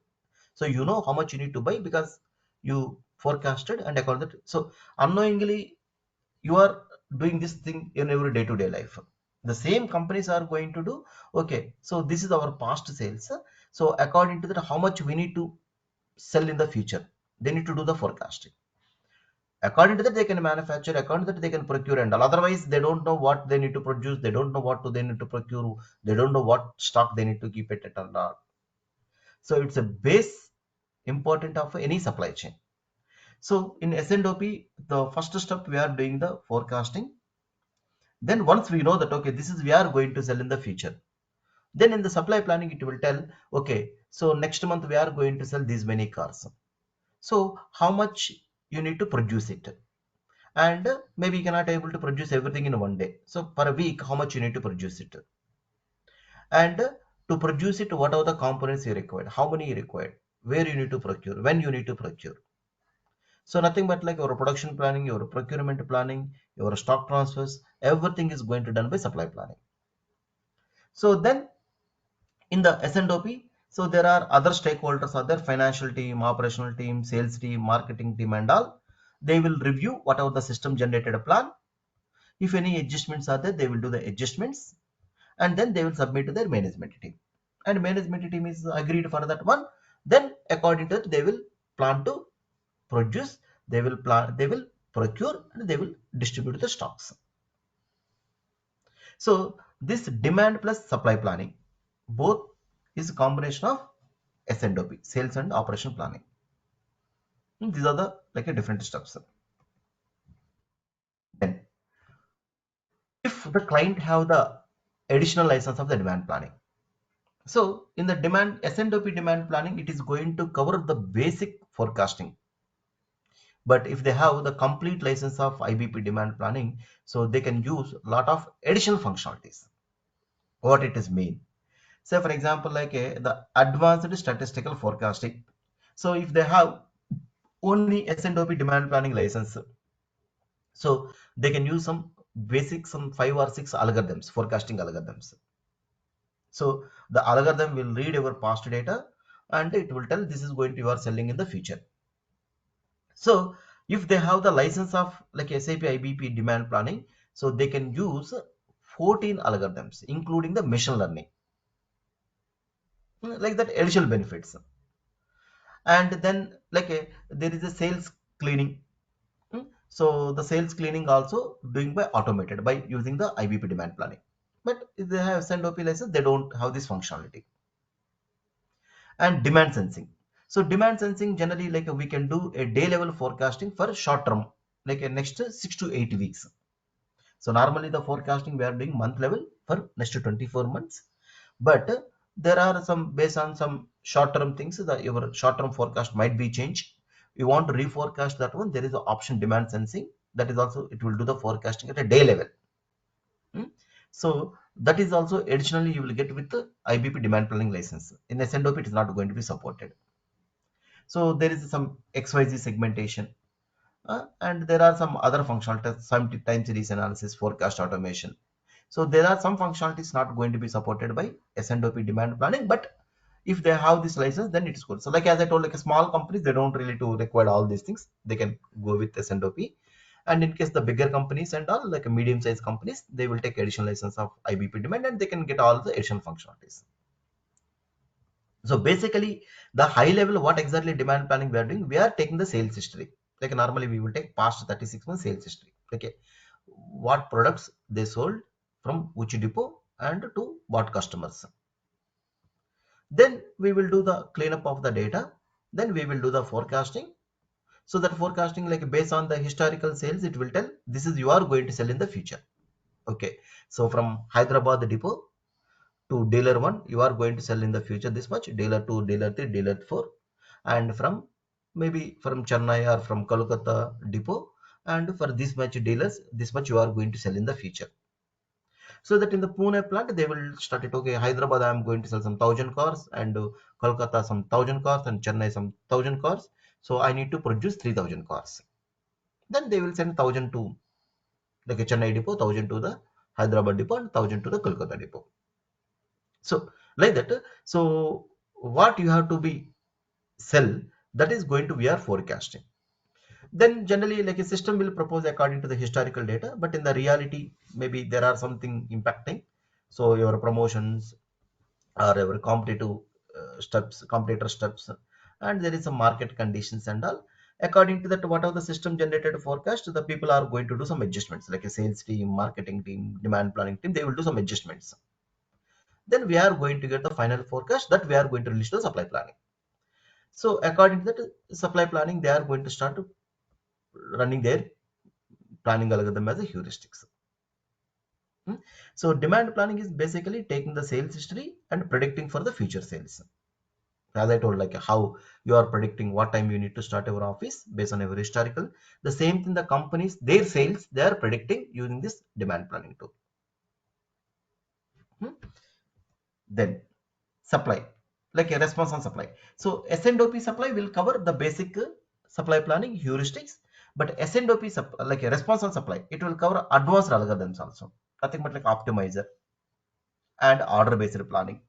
So you know how much you need to buy because you forecasted and account that. So unknowingly you are doing this thing in every day-to-day life. The same companies are going to do, okay, so this is our past sales, so according to that how much we need to sell in the future, they need to do the forecasting. According to that they can manufacture, according to that they can procure and all. Otherwise they don't know what they need to produce, they don't know what to they need to procure, they don't know what stock they need to keep it at all. So it's a base important of any supply chain. So in S&OP, the first step we are doing the forecasting. Then once we know that okay, this is we are going to sell in the future, then in the supply planning it will tell, okay, so next month we are going to sell these many cars, so how much you need to produce it. And maybe you cannot able to produce everything in one day, so per a week how much you need to produce it. And to produce it, what are the components you required, how many you required, where you need to procure, when you need to procure. So nothing but like your production planning, your procurement planning, your stock transfers, everything is going to done by supply planning. So then in the S&OP, so there are other stakeholders are there, financial team, operational team, sales team, marketing team and all. They will review whatever the system generated a plan. If any adjustments are there, they will do the adjustments, and then they will submit to their management team. And management team is agreed for that one. Then according to that, they will plan to produce, they will plan, they will procure, and they will distribute the stocks. So this demand plus supply planning both is a combination of S&OP, sales and operation planning. These are the like a different steps. Then if the client have the additional license of the demand planning, so in the demand S&OP demand planning, it is going to cover the basic forecasting. But if they have the complete license of IBP demand planning, so they can use a lot of additional functionalities. What it is mean? Say for example, like the advanced statistical forecasting. So if they have only S&OP demand planning license, so they can use some basic, some 5 or 6 algorithms, forecasting algorithms. So the algorithm will read your past data and it will tell this is going to you are selling in the future. So if they have the license of like SAP IBP demand planning, so they can use 14 algorithms, including the machine learning, like that additional benefits. And then like there is a sales cleaning. So the sales cleaning also doing by automated by using the IBP demand planning. But if they have S&OP license, they don't have this functionality. And demand sensing. So demand sensing generally like we can do a day level forecasting for short term, like a next 6 to 8 weeks. So normally the forecasting we are doing month level for next 24 months. But there are some based on some short term things that your short term forecast might be changed. You want to reforecast that one, there is an option demand sensing, that is also it will do the forecasting at a day level. So that is also additionally you will get with the IBP demand planning license. In S&OP it is not going to be supported. So there is some XYZ segmentation, and there are some other functionalities, some time series analysis, forecast automation. So there are some functionalities not going to be supported by S&OP demand planning, but if they have this license, then it is good. So like as I told, like a small companies, they don't really to require all these things. They can go with S&OP. And in case the bigger companies and all, like a medium-sized companies, they will take additional license of IBP demand and they can get all the additional functionalities. So basically, the high level, what exactly demand planning we are doing, we are taking the sales history. Like normally we will take past 36 months sales history. Okay, what products they sold from which depot and to what customers. Then we will do the cleanup of the data. Then we will do the forecasting. So that forecasting, like based on the historical sales, it will tell this is you are going to sell in the future. Okay, so from Hyderabad depot to dealer 1, you are going to sell in the future this much, dealer 2, dealer 3, dealer 4, and from maybe from Chennai or from Kolkata depot, and for this much dealers, this much you are going to sell in the future. So that in the Pune plant, they will start it, okay, Hyderabad I am going to sell some 1,000 cars, and Kolkata some 1,000 cars, and Chennai some 1,000 cars. So I need to produce 3,000 cars. Then they will send 1,000 to like a Chennai depot, 1,000 to the Hyderabad depot, and 1,000 to the Kolkata depot. So like that. So what you have to be sell, that is going to be our forecasting. Then generally like a system will propose according to the historical data, but in the reality maybe there are something impacting. So your promotions or your competitive steps, competitor steps, and there is some market conditions and all. According to that, whatever the system generated forecast, the people are going to do some adjustments, like a sales team, marketing team, demand planning team, they will do some adjustments. Then we are going to get the final forecast that we are going to release to the supply planning. So according to that supply planning, they are going to start running their planning algorithm as a heuristics. So demand planning is basically taking the sales history and predicting for the future sales. As I told, like how you are predicting what time you need to start your office based on your historical. The same thing, the companies, their sales, they are predicting using this demand planning tool. Then supply, like a response on supply. So S&OP supply will cover the basic supply planning heuristics, but S&OP like a response on supply, it will cover advanced algorithms also, nothing but like optimizer and order based planning.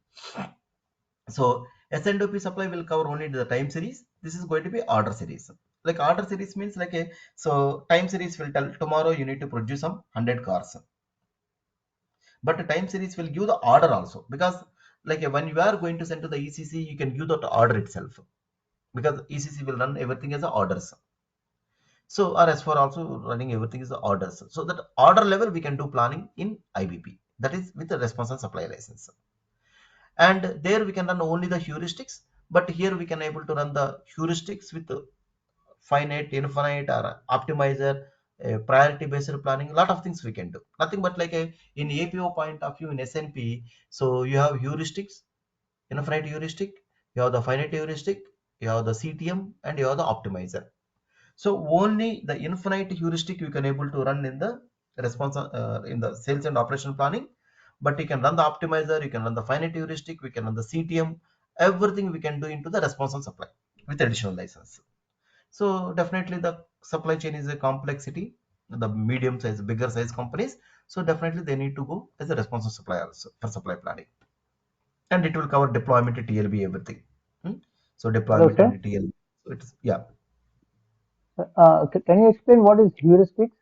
So S&OP supply will cover only the time series. This is going to be order series. Like order series means like a, so time series will tell tomorrow you need to produce some 100 cars, but the time series will give the order also, because like when you are going to send to the ECC, you can give that order itself, because ECC will run everything as a orders. So or as for also running everything is the orders. So that order level we can do planning in IBP, that is with the response and supply license, and there we can run only the heuristics. But here we can able to run the heuristics with finite, infinite, or optimizer, priority based planning. A lot of things we can do, nothing but like a in APO point of view in SNP. So you have heuristics, infinite heuristic, you have the finite heuristic, you have the CTM, and you have the optimizer. So only the infinite heuristic you can able to run in the response in the sales and operation planning, but you can run the optimizer, you can run the finite heuristic, we can run the CTM, everything we can do into the response and supply with additional license. So definitely the supply chain is a complexity, the medium size, bigger size companies. So definitely they need to go as a responsive supplier also for supply planning, and it will cover deployment, TLB, everything. Hmm? So Hello, deployment sir. and TLB. So it's yeah. Can you explain what is heuristics?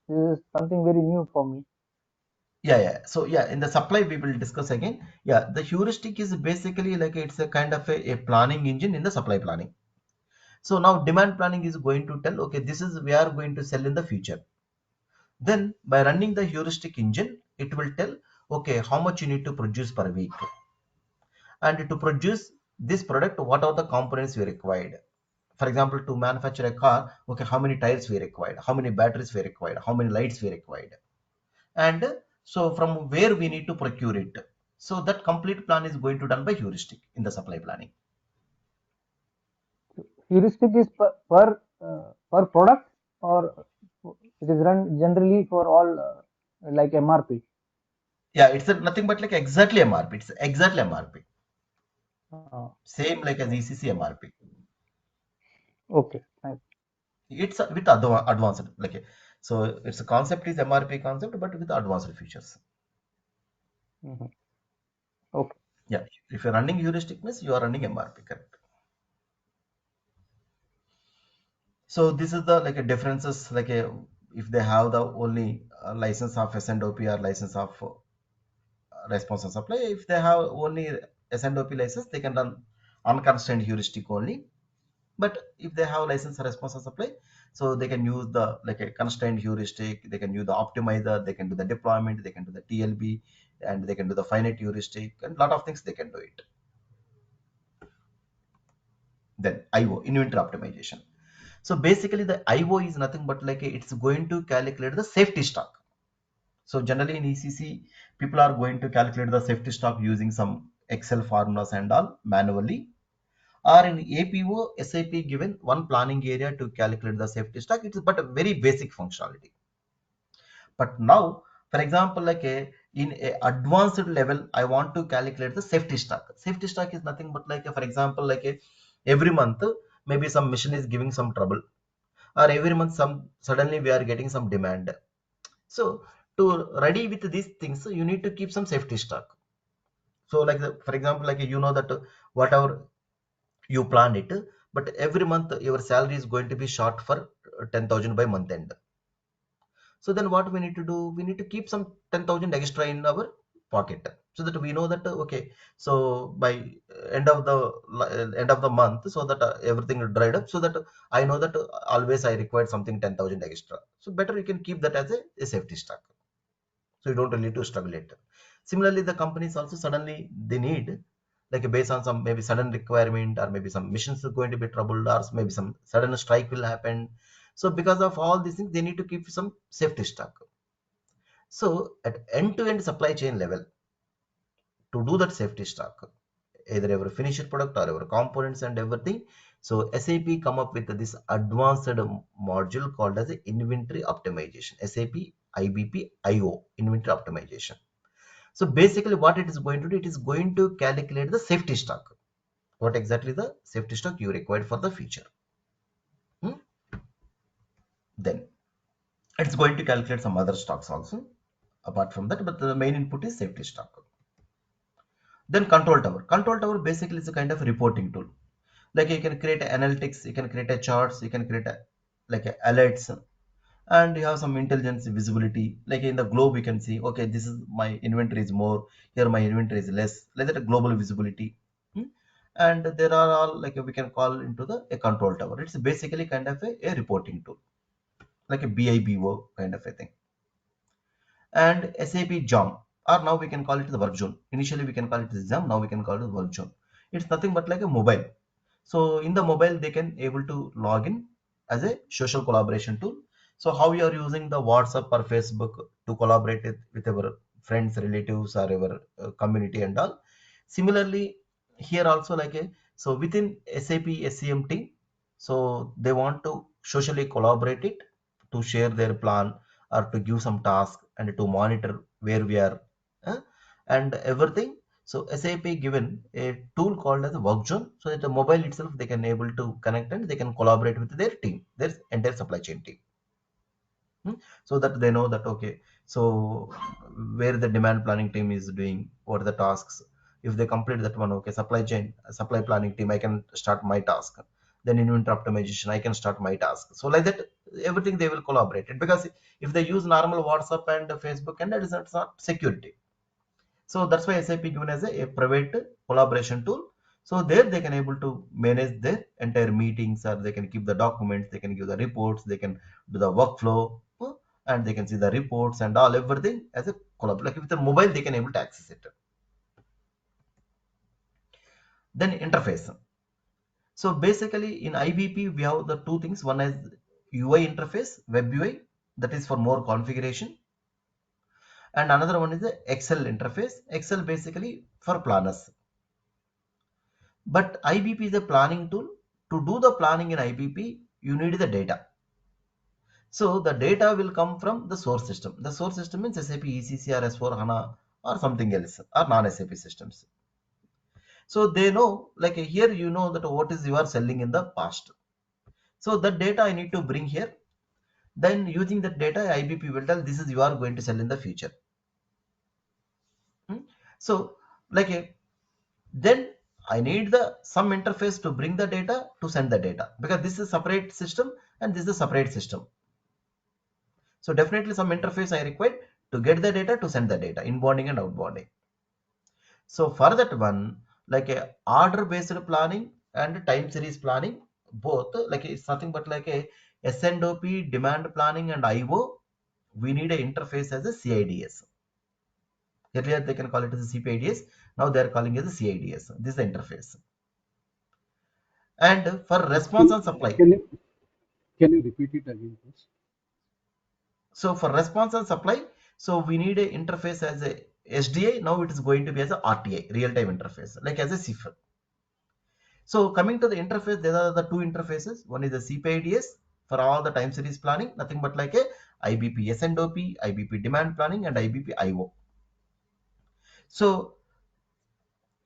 This is something very new for me. Yeah. So yeah, in the supply we will discuss again. Yeah, the heuristic is basically like it's a kind of a planning engine in the supply planning. So now demand planning is going to tell, okay, this is we are going to sell in the future. Then by running the heuristic engine, it will tell, okay, how much you need to produce per week, and to produce this product, what are the components we required. For example, to manufacture a car, okay, how many tires we required, how many batteries we required, how many lights we required, and so from where we need to procure it. So that complete plan is going to done by heuristic in the supply planning. Heuristic is per product, or it is run generally for all, like MRP. Yeah, it's nothing but like exactly MRP. It's exactly MRP. Same like as Okay. ECC MRP. Okay. Thanks. It's with advanced like so it's a concept is MRP concept, but with advanced features. Mhm. Okay. Yeah, if you're running heuristic means you are running MRP, correct? So this is the like a differences like a if they have the only license of SNOP or license of response and supply. If they have only SNOP license, they can run unconstrained heuristic only. But if they have license response and supply, so they can use the like a constrained heuristic, they can use the optimizer, they can do the deployment, they can do the TLB, and they can do the finite heuristic, and a lot of things they can do it. Then IO, inventory optimization. So basically the IO is nothing but like it's going to calculate the safety stock. So generally in ECC, people are going to calculate the safety stock using some Excel formulas and all manually. Or in APO, SAP given one planning area to calculate the safety stock. It's but a very basic functionality. But now, for example, like in a advanced level, I want to calculate the safety stock. Safety stock is nothing but like for example, like every month maybe some machine is giving some trouble, or every month some suddenly we are getting some demand. So to ready with these things, you need to keep some safety stock. So like for example, like you know that whatever you plan it, but every month your salary is going to be short for 10,000 by month end. So then what we need to do? We need to keep some 10,000 extra in our pocket, so that we know that okay, so by end of the month, so that everything is dried up, so that I know that always I required something 10,000 extra. So better you can keep that as a safety stock, so you don't really to struggle it. Similarly, the companies also suddenly they need like based on some maybe sudden requirement, or maybe some missions are going to be troubled, or maybe some sudden strike will happen. So because of all these things, they need to keep some safety stock. So at end-to-end supply chain level, to do that safety stock, either our finished product or our components and everything. So SAP come up with this advanced module called as inventory optimization. SAP IBP IO, inventory optimization. So basically what it is going to do, it is going to calculate the safety stock. What exactly the safety stock you required for the future. Hmm? Then it's going to calculate some other stocks also apart from that, but the main input is safety stock. Then control tower. Control tower basically is a kind of reporting tool. Like you can create analytics, you can create a charts, you can create a like a alerts, and you have some intelligence visibility. Like in the globe, you can see, okay, this is my inventory is more, here my inventory is less, like that a global visibility. Hmm? And there are all like we can call into the a control tower. It's basically kind of a reporting tool. like a BIBO kind of a thing. And SAP JOM, or now we can call it the work zone. Initially we can call it the JOM, now we can call it the work zone. It's nothing but like a mobile. So in the mobile they can able to log in as a social collaboration tool. So how you are using the WhatsApp or Facebook to collaborate with our friends, relatives, or our community and all. Similarly, here also like a, so within SAP SCM team, so they want to socially collaborate it to share their plan or to give some task and to monitor where we are uh, and everything. So SAP given a tool called as a work zone, so that the mobile itself they can able to connect and they can collaborate with their team, their entire supply chain team. So that they know that okay, so where the demand planning team is doing, what are the tasks, if they complete that one, okay, supply planning team, I can start my task. Then inventory optimization, I can start my task. So like that, everything they will collaborate it, because if they use normal WhatsApp and Facebook, and that is not security. So that's why SAP given as a private collaboration tool. So there they can able to manage their entire meetings, or they can keep the documents, they can give the reports, they can do the workflow, and they can see the reports and all everything as a collab. Like with the mobile, they can able to access it. Then interface. So basically in IBP we have the two things. One is UI interface, web UI, that is for more configuration, and another one is the Excel interface. Excel basically for planners. But IBP is a planning tool. To do the planning in IBP, you need the data. So the data will come from the source system. The source system means SAP ECC or S4 HANA or something else, or non-SAP systems. So they know, like here you know that what is you are selling in the past. So that data I need to bring here. Then using that data, IBP will tell this is you are going to sell in the future. So like then I need the some interface to bring the data to send the data, because this is separate system and this is a separate system. So definitely some interface I require to get the data, to send the data, inbounding and outbounding. So for that one, like a order based planning and time series planning, both like it's nothing but like a SNOP, demand planning and IO, we need an interface as a CIDS. Earlier they can call it as a CPIDS, now they are calling it as a CIDS. This is the interface. And for response and supply. Can you repeat it again, please? So for response and supply, so we need a interface as a SDI. Now it is going to be as a RTI, real-time interface, like as a CIFR. So coming to the interface, there are the two interfaces. One is the CPIDS for all the time series planning, nothing but like a IBP SNOP, IBP demand planning, and IBP IO. So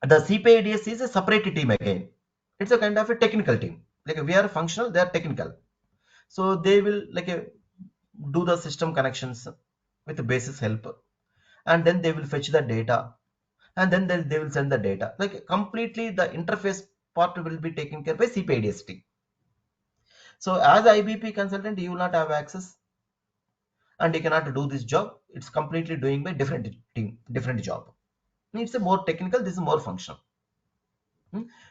the CPIDS is a separate team again. It's a kind of a technical team. Like we are functional, they are technical. So they will like do the system connections with the basis help, and then they will fetch the data, and then they will send the data. Like completely the interface part will be taken care by CPIDS team. So as IBP consultant, you will not have access and you cannot do this job. It's completely doing by different team, different job. It's a more technical, this is more functional.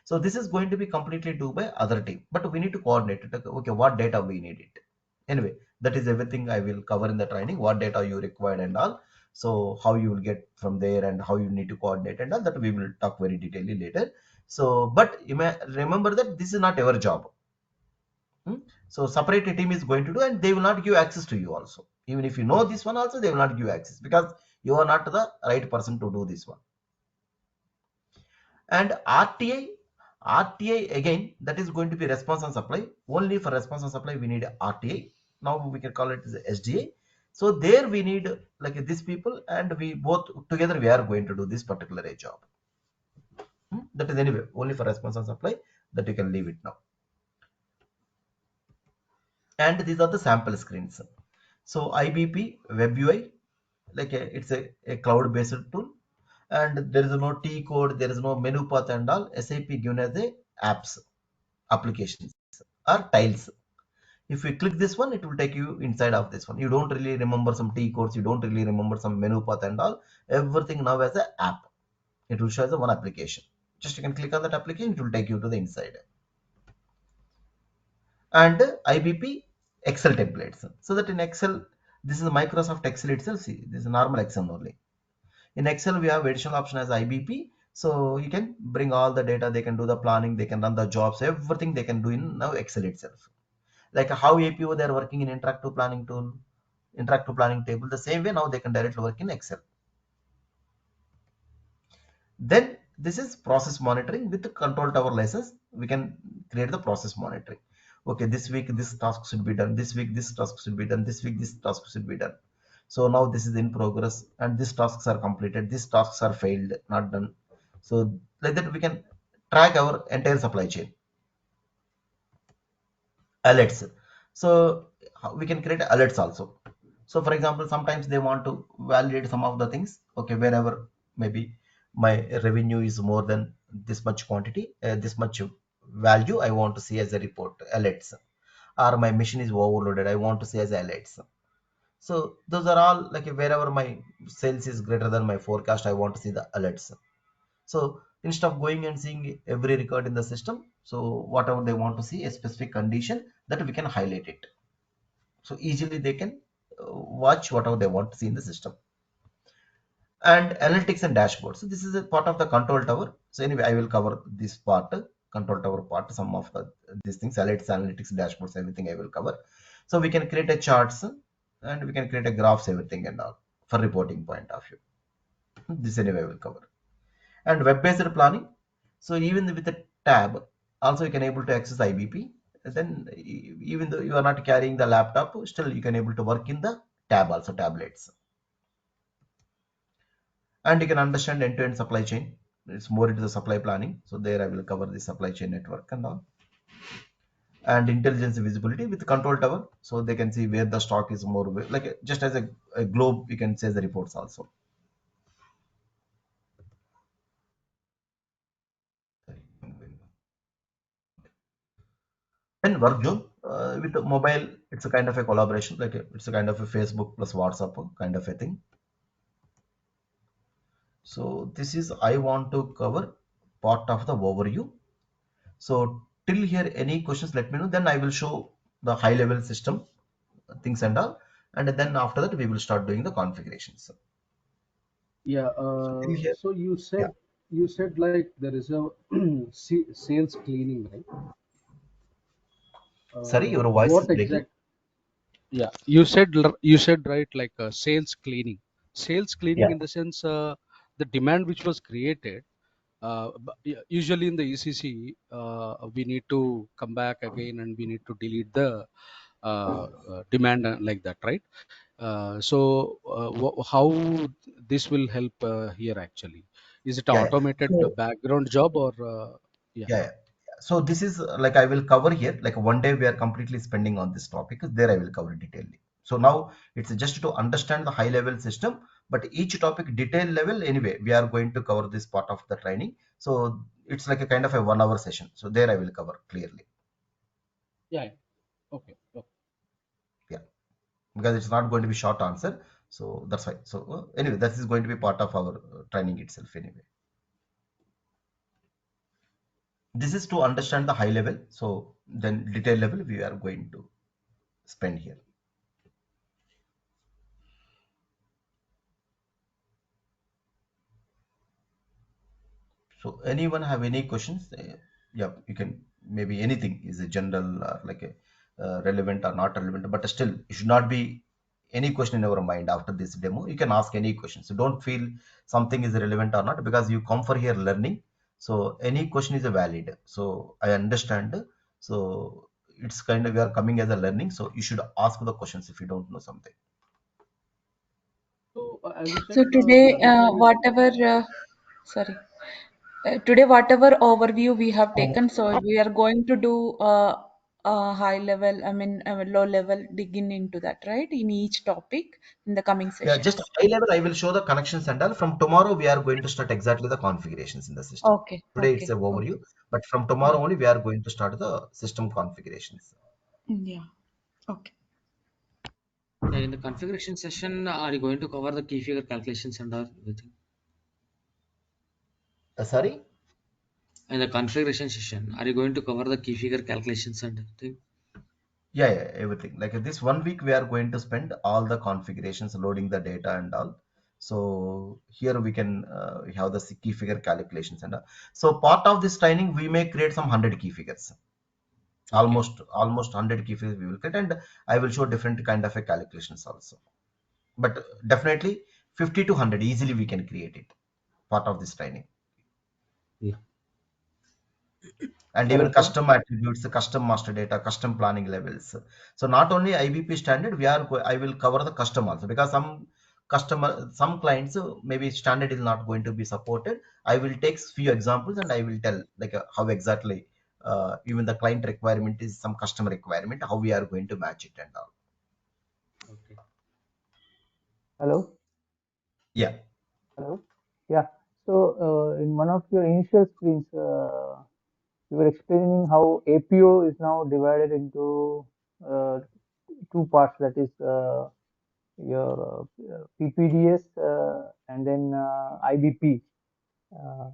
So this is going to be completely do by other team, but we need to coordinate it. Okay, what data we need it. Anyway, that is everything I will cover in the training, what data you required and all. So how you will get from there and how you need to coordinate and all that we will talk very detailedly later. So, but you may remember that this is not our job. So separate team is going to do, and they will not give access to you also. Even if you know this one also, they will not give access, because you are not the right person to do this one. And RTI again, that is going to be response and supply. Only for response and supply we need RTI. Now we can call it as SDA. So there we need like these people, and we both together we are going to do this particular job. That is anyway only for response and supply, that you can leave it now. And these are the sample screens. So IBP web UI, like it's a cloud based tool, and there is no T code, there is no menu path and all. SAP given as a apps, applications or tiles. If you click this one, it will take you inside of this one. You don't really remember some T codes, you don't really remember some menu path and all. Everything now as an app. It will show as a one application. Just you can click on that application, it will take you to the inside. And IBP Excel templates. So that in Excel, this is Microsoft Excel itself. See, this is normal Excel only. In Excel, we have additional option as IBP. So you can bring all the data. They can do the planning. They can run the jobs. Everything they can do in now Excel itself. Like how APO they are working in interactive planning tool, interactive planning table. The same way now they can directly work in Excel. Then this is process monitoring with the control tower license. We can create the process monitoring. Okay, this week this task should be done. This week this task should be done. This week this task should be done. So now this is in progress and these tasks are completed. These tasks are failed, not done. So like that we can track our entire supply chain. Alerts. So we can create alerts also. So for example, sometimes they want to validate some of the things. Okay, wherever maybe my revenue is more than this much quantity, this much value, I want to see as a report alerts. Or my machine is overloaded, I want to see as alerts. So those are all like wherever my sales is greater than my forecast, I want to see the alerts. So instead of going and seeing every record in the system, so whatever they want to see, a specific condition that we can highlight it. So easily they can watch whatever they want to see in the system. And analytics and dashboards. So this is a part of the control tower. So anyway, I will cover this part, control tower part, some of these things, alerts, analytics, dashboards, everything I will cover. So we can create a charts and we can create a graphs, everything and all for reporting point of view. This anyway I will cover. And web-based planning. So even with the tab, also you can able to access IBP. Then even though you are not carrying the laptop, still you can able to work in the tab also tablets. And you can understand end-to-end supply chain. It's more into the supply planning. So there I will cover the supply chain network and all. And intelligence visibility with control tower. So they can see where the stock is more like just as a globe, you can say the reports also. Then work zone with the mobile, it's a kind of a collaboration, like it's a kind of a Facebook plus WhatsApp kind of a thing. So this is I want to cover part of the overview. So till here, any questions? Let me know. Then I will show the high level system things and all, and then after that we will start doing the configurations. Yeah. So till here, So yeah. you said like there is a sales cleaning, right? Sorry, your voice is What breaking. exact? Yeah, you said right, like sales cleaning Yeah, in the sense the demand which was created. Usually in the ECC, we need to come back again and we need to delete the demand like that, right? How this will help here actually? Is it yeah, yeah. automated So background job or yeah? yeah, yeah. So this is like I will cover here. Like one day we are completely spending on this topic. There I will cover detailedly. So now it's just to understand the high level system, but each topic detail level anyway we are going to cover this part of the training. So it's like a kind of a 1 hour session. So there I will cover clearly. Yeah. Yeah. Okay. Okay. Yeah, because it's not going to be short answer. So that's why. So anyway, that is going to be part of our training itself anyway. This is to understand the high level. So then detail level we are going to spend here. So anyone have any questions? Yeah, you can, maybe anything is a general or like a relevant or not relevant, but still it should not be any question in our mind after this demo. You can ask any question. So don't feel something is relevant or not because you come for here learning. So any question is a valid. So I understand. So it's kind of we are coming as a learning. So you should ask the questions if you don't know something. So as you So said, today, service. sorry, today whatever overview we have Um, taken, so we are going to do a high level, I mean, a low level digging into that, right? In each topic in the coming Yeah, just sessions. high level, I will show the connections and all. From tomorrow, we are going to start exactly the configurations in the system. Okay, Today it's okay, a overview, okay. but from Yeah, tomorrow only we are going to start the system configurations. yeah, okay. Yeah, in the configuration session, are you going to cover the key figure calculations and all everything? Sorry? In the configuration session, are you going to cover the key figure calculations and everything? Yeah, everything. Like this 1 week, we are going to spend all the configurations, loading the data and all. So here we can have the key figure calculations and all. So part of this training, we may create some 100 key figures. Okay. Almost 100 key figures we will create, and I will show different kind of a calculations also. But definitely 50 to 100 easily we can create it. Part of this training. Yeah. And even Okay. custom attributes, the custom master data, custom planning levels. So not only IBP standard, I will cover the custom also, because some clients maybe standard is not going to be supported. I will take few examples and I will tell like how exactly even the client requirement is some customer requirement, how we are going to match it and all. Okay. Hello. Yeah, Hello. Yeah. So in one of your initial screens, you were explaining how APO is now divided into two parts. That is your PPDS and then IBP. Uh,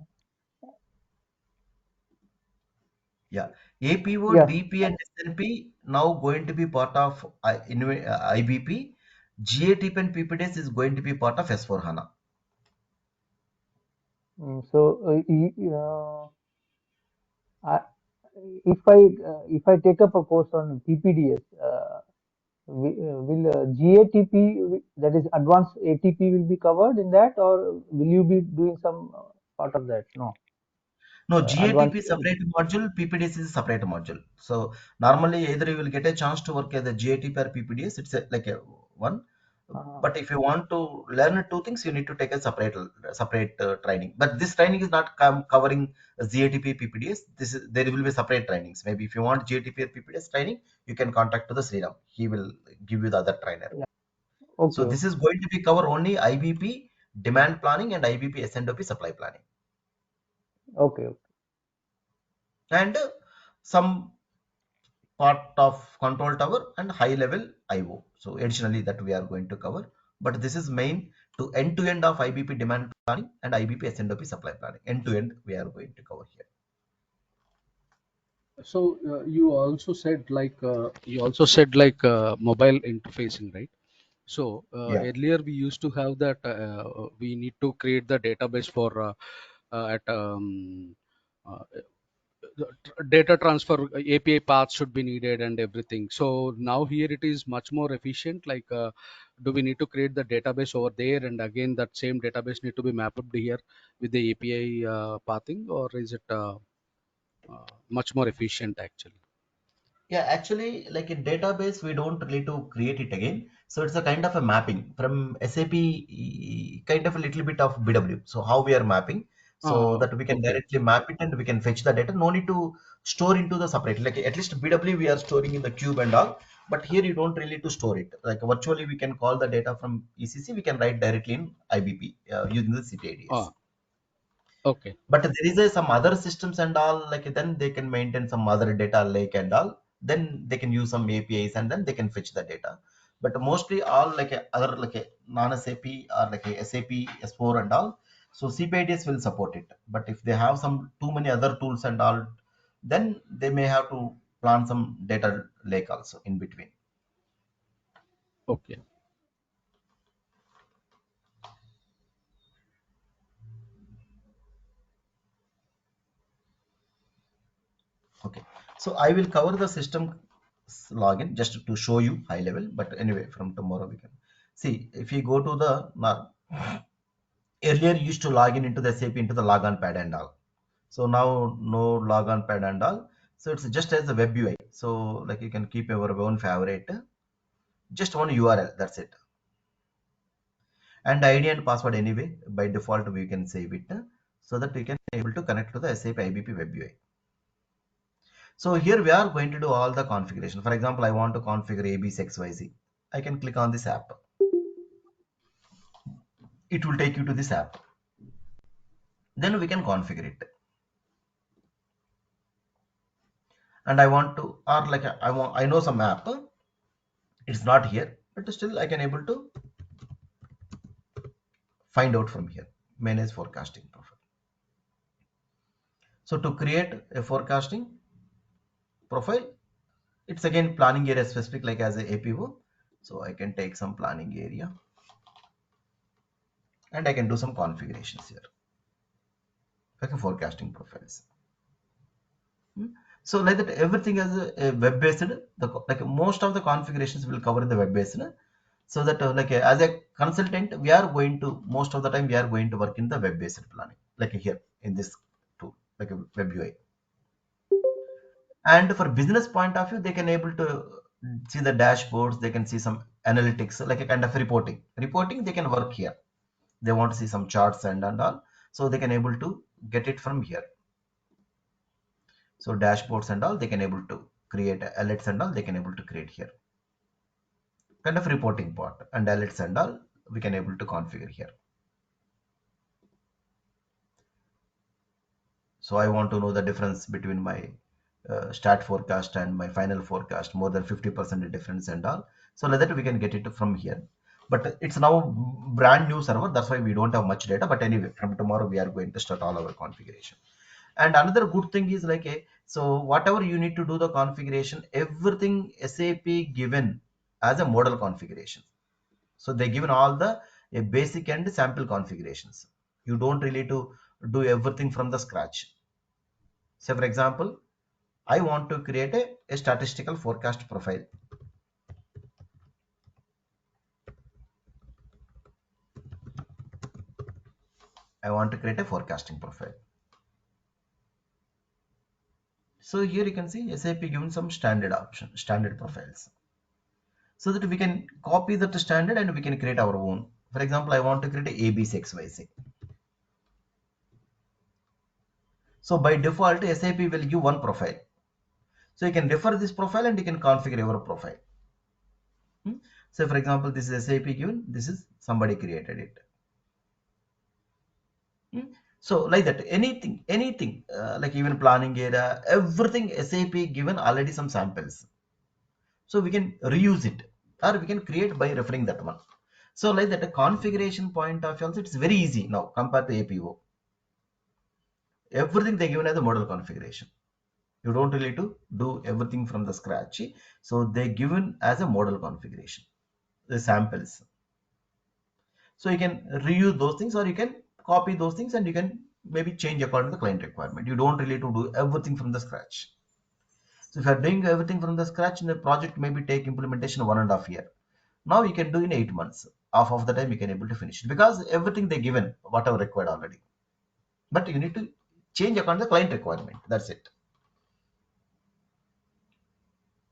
yeah. APO, yeah. DP, and SNP now going to be part of IBP. GATP and PPDS is going to be part of S4 HANA. So I, if I take up a course on PPDS, will GATP, that is advanced ATP, will be covered in that, or will you be doing some part of that? No, No, GATP advanced. is separate module, PPDS is a separate module. So normally either you will get a chance to work as a GATP or PPDS, it's like a one. Uh, But if you want to learn two things, you need to take a separate training. But this training is not covering GATP, PPDS. There will be separate trainings. Maybe if you want GATP or PPDS training, you can contact to the Sriram. He will give you the other trainer. yeah. Okay. So this is going to be cover only IBP demand planning and IBP SNOP supply planning. Okay. And some part of control tower and high level IO. So additionally that we are going to cover, but this is main to end of IBP demand planning and IBP SNOP supply planning. End to end we are going to cover here. So you also said like mobile interfacing, right? So Yeah. earlier we used to have that we need to create the database for at uh, the data transfer API paths should be needed and everything. So now here it is much more efficient. Like, do we need to create the database over there, and again that same database need to be mapped here with the API pathing, or is it much more efficient actually? Yeah, actually, like in database, we don't really to create it again. So it's a kind of a mapping from SAP, kind of a little bit of BW. So how we are mapping, so that we can Okay. directly map it and we can fetch the data. No need to store into the separate. Like at least BW we are storing in the cube and all. But here you don't really to store it. Like virtually we can call the data from ECC. We can write directly in IBP using the CPIDS. Ah, okay. But there is some other systems and all, like then they can maintain some other data lake and all, then they can use some APIs and then they can fetch the data. But mostly all like other like a non SAP or like a SAP S4 and all, so CPIDS will support it. But if they have some too many other tools and all, then they may have to plan some data lake also in between. Okay. Okay, so I will cover the system login just to show you high level, but anyway from tomorrow we can see. If you go to the earlier you used to log in into the SAP into the logon pad and all. So now no logon pad and all. So it's just as a web UI. So like you can keep your own favorite, just one URL. That's it. And ID and password anyway by default we can save it so that we can able to connect to the SAP IBP web UI. So here we are going to do all the configuration. For example, I want to configure ABCXYZ. I can click on this app. It will take you to this app. Then we can configure it. And I want to, or like I know some app. It's not here, but still I can able to find out from here. Manage forecasting profile. So to create a forecasting profile, It's again planning area specific, like as a APO. So I can take some planning area and I can do some configurations here, like a forecasting profiles. So like that, everything as a web-based, like most of the configurations will cover in the web-based. So that as a consultant, we are going to, most of the time we are going to work in the web-based planning, like here in this tool, like a web UI. And for business point of view, they can able to see the dashboards, they can see some analytics, like a kind of reporting they can work here. They want to see some charts and all, so they can able to get it from here. So dashboards and all, they can able to create alerts and all, they can able to create here, kind of reporting part, and alerts and all we can able to configure here. So I want to know the difference between my start forecast and my final forecast, more than 50% difference and all. So like that we can get it from here. But it's now brand new server, that's why we don't have much data. But anyway, from tomorrow we are going to start all our configuration. And another good thing is so whatever you need to do the configuration, everything SAP given as a model configuration. So they given all the basic and sample configurations. You don't really to do everything from the scratch. Say for example, I want to create a statistical forecast profile. I want to create a forecasting profile. So here you can see SAP given some standard option, standard profiles. So that we can copy that standard and we can create our own. For example, I want to create a ABCXYZ. So by default, SAP will give one profile. So you can refer this profile and you can configure your profile. So for example, this is SAP given, this is somebody created it. So like that, anything like even planning area, everything SAP given already some samples. So we can reuse it or we can create by referring that one. So like that, a configuration point of view also, it's very easy now compared to APO. Everything they given as a model configuration. You don't really to do everything from the scratch. So they given as a model configuration, the samples. So you can reuse those things or you can copy those things and you can maybe change according to the client requirement. You don't really to do everything from the scratch. So if you are doing everything from the scratch in a project, maybe take implementation 1.5 years. Now you can do in 8 months. Half of the time you can able to finish it because everything they given, whatever required already. But you need to change according to the client requirement. That's it.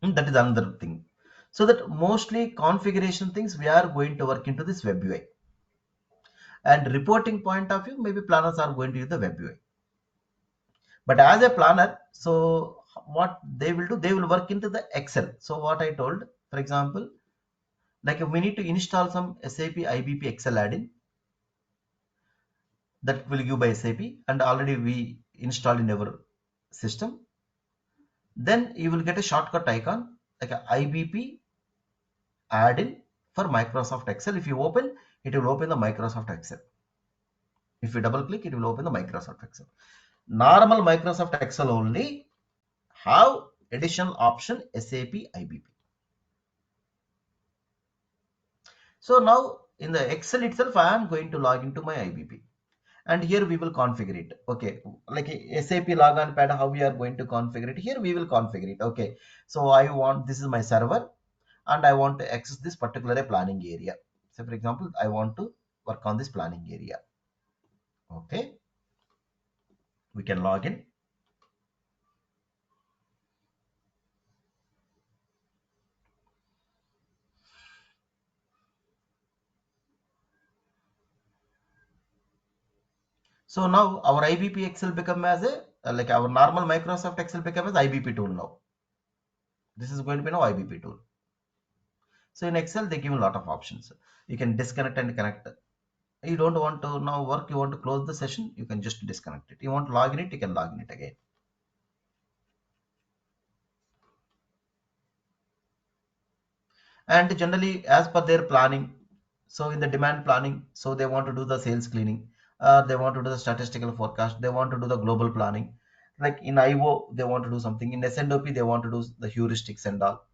That is another thing. So that mostly configuration things we are going to work into this web UI. And reporting point of view, maybe planners are going to use the web UI. But as a planner, so what they will do, they will work into the Excel. So what I told, for example, like we need to install some SAP IBP Excel add-in that will give by SAP, and already we installed in our system. Then you will get a shortcut icon like a IBP add-in for Microsoft Excel. If you open, it will open the Microsoft Excel. If you double click, it will open the Microsoft Excel. Normal Microsoft Excel only have additional option SAP IBP. So now in the Excel itself, I am going to log into my IBP. And here we will configure it. Okay, like a SAP logon pad, how we are going to configure it? Here we will configure it. Okay, so I want, this is my server and I want to access this particular planning area. So for example, I want to work on this planning area. Okay, we can log in. So now our IBP Excel become as a, like our normal Microsoft Excel become as IBP tool now. This is going to be now IBP tool. So in Excel, they give a lot of options. You can disconnect and connect. You don't want to now work, you want to close the session, you can just disconnect it. You want to log in it, you can log in it again. And generally, as per their planning, so in the demand planning, so they want to do the sales cleaning, they want to do the statistical forecast, they want to do the global planning. Like in IO, they want to do something. In SNOP, they want to do the heuristics and all.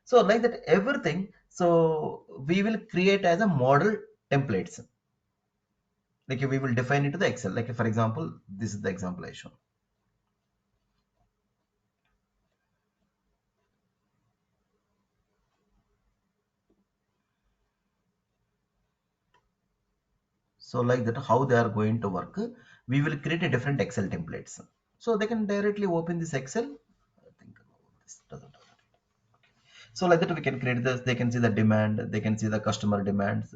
So like that, everything. So we will create as a model templates. Like we will define it to the Excel. Like for example, this is the example I shown. So like that, how they are going to work, we will create a different Excel templates. So they can directly open this Excel. I think this doesn't. So like that, we can create this. They can see the demand. They can see the customer demands.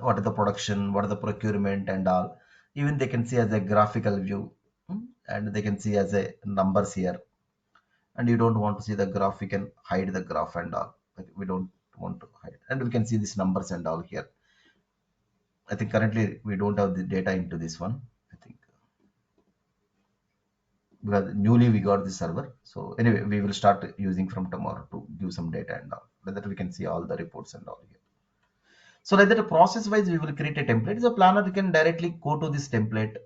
What is the production? What is the procurement and all. Even they can see as a graphical view, and they can see as a numbers here. And you don't want to see the graph, we can hide the graph and all. Like we don't want to hide, and we can see these numbers and all here. I think currently we don't have the data into this one. I think because newly we got the server. So anyway, we will start using from tomorrow to give some data and all. Like that we can see all the reports and all here. So like that process wise, we will create a template. So planner you can directly go to this template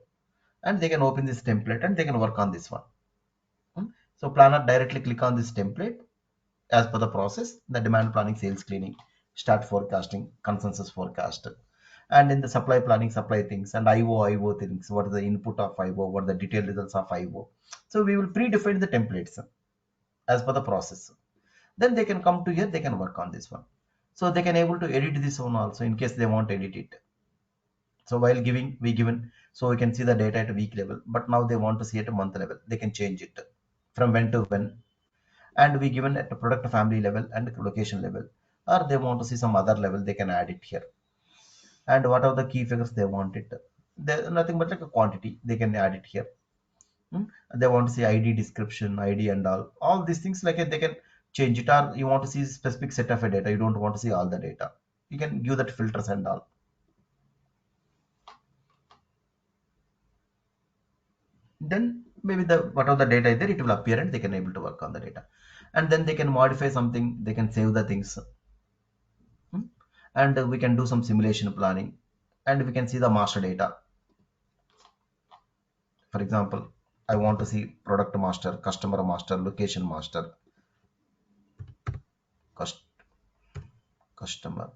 and they can open this template and they can work on this one. So planner directly click on this template as per the process, the demand planning, sales cleaning, start forecasting, consensus forecast, and in the supply planning, supply things, and IO things, what is the input of IO, what are the detailed results of IO. So we will predefine the templates as per the process. Then they can come to here, they can work on this one. So they can able to edit this one also in case they want to edit it. So while giving, we given, so we can see the data at a week level, but now they want to see at a month level. They can change it from when to when, and we given at the product family level and location level, or they want to see some other level, they can add it here. And what are the key figures they want it, they nothing but like a quantity, they can add it here. Hmm? They want to see ID description, ID and all these things, like they can change it, or you want to see specific set of a data, you don't want to see all the data, you can give that filters and all. Then maybe the whatever the data is there, it will appear and they can able to work on the data. And then they can modify something, they can save the things. Hmm? And we can do some simulation planning, and we can see the master data. For example, I want to see product master, customer master, location master, cust- customer.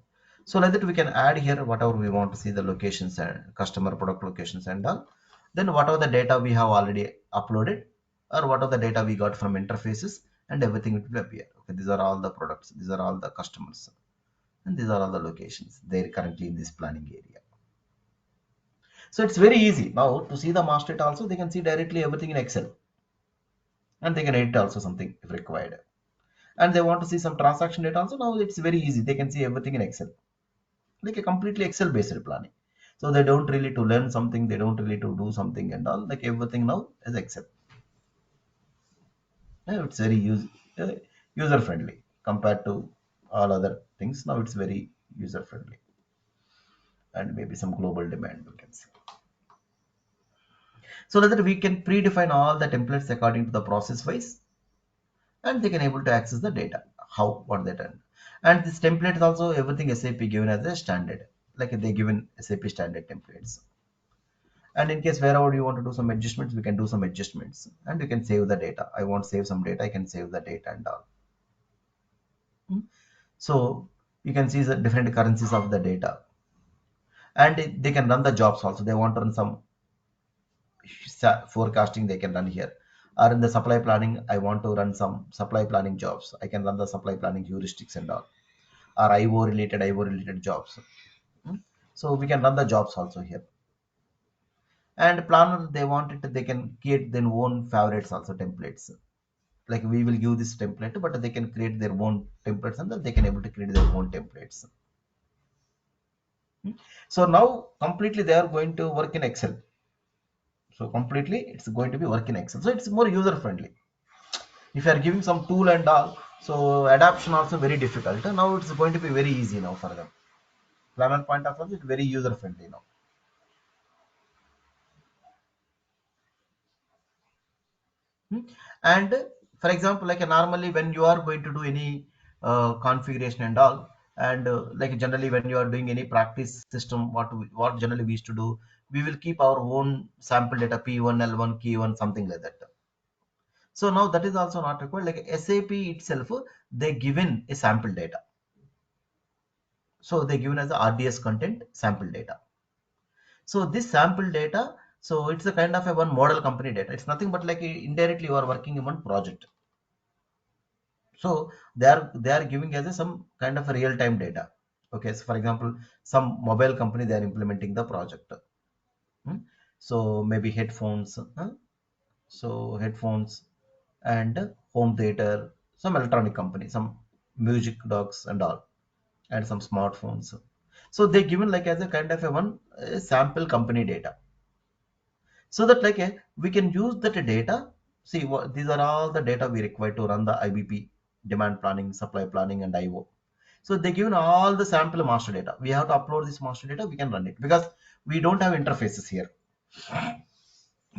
So like that we can add here whatever we want to see, the locations and customer, product locations and all. Then whatever the data we have already uploaded, or whatever the data we got from interfaces, and everything will appear. Okay, these are all the products, these are all the customers, and these are all the locations they're currently in this planning area. So it's very easy now to see the master data also. They can see directly everything in Excel, and they can edit also something if required. And they want to see some transaction data also. Now it's very easy. They can see everything in Excel, like a completely Excel based planning. So they don't really to learn something. They don't really to do something and all. Like everything now is Excel. Yeah, it's very user friendly compared to all other things. Now it's very user friendly, and maybe some global demand we can see. So that we can predefine all the templates according to the process wise, and they can able to access the data, how, what they done. And this template is also everything SAP given as a standard, like they given SAP standard templates. And in case wherever you want to do some adjustments, we can do some adjustments, and you can save the data. I want to save some data, I can save the data and all. So you can see the different currencies of the data, and they can run the jobs also. They want to run some forecasting, they can run here. Or in the supply planning, I want to run some supply planning jobs, I can run the supply planning heuristics and all, or IO related jobs. Hmm? So we can run the jobs also here. And planner, they want it, they can create their own favorites also, templates. Like we will give this template, but they can create their own templates, and then they can able to create their own templates. Hmm? So now completely they are going to work in Excel. So completely it's going to be work in Excel, so it's more user friendly. If you are giving some tool and all, so adaptation also very difficult. Now it's going to be very easy now for them. Planner point of view, it's very user friendly now. Hmm? And for example, like normally when you are going to do any configuration and all, And like generally when you are doing any practice system, what generally we used to do, we will keep our own sample data P1, L1, K1, something like that. So now that is also not required. Like SAP itself, they given a sample data. So they given as the RDS content sample data. So this sample data, so it's a kind of a one model company data. It's nothing but like indirectly you are working in one project. So they are giving as a some kind of a real time data. Okay, so for example, some mobile company they are implementing the project. Hmm? So maybe headphones, so headphones and home theater, some electronic company, some music dogs and all, and some smartphones. So they given like as a kind of a one sample company data, so that like we can use that data. See what these are all the data we require to run the IBP, demand planning, supply planning, and IO. So they given all the sample master data. We have to upload this master data. We can run it because we don't have interfaces here.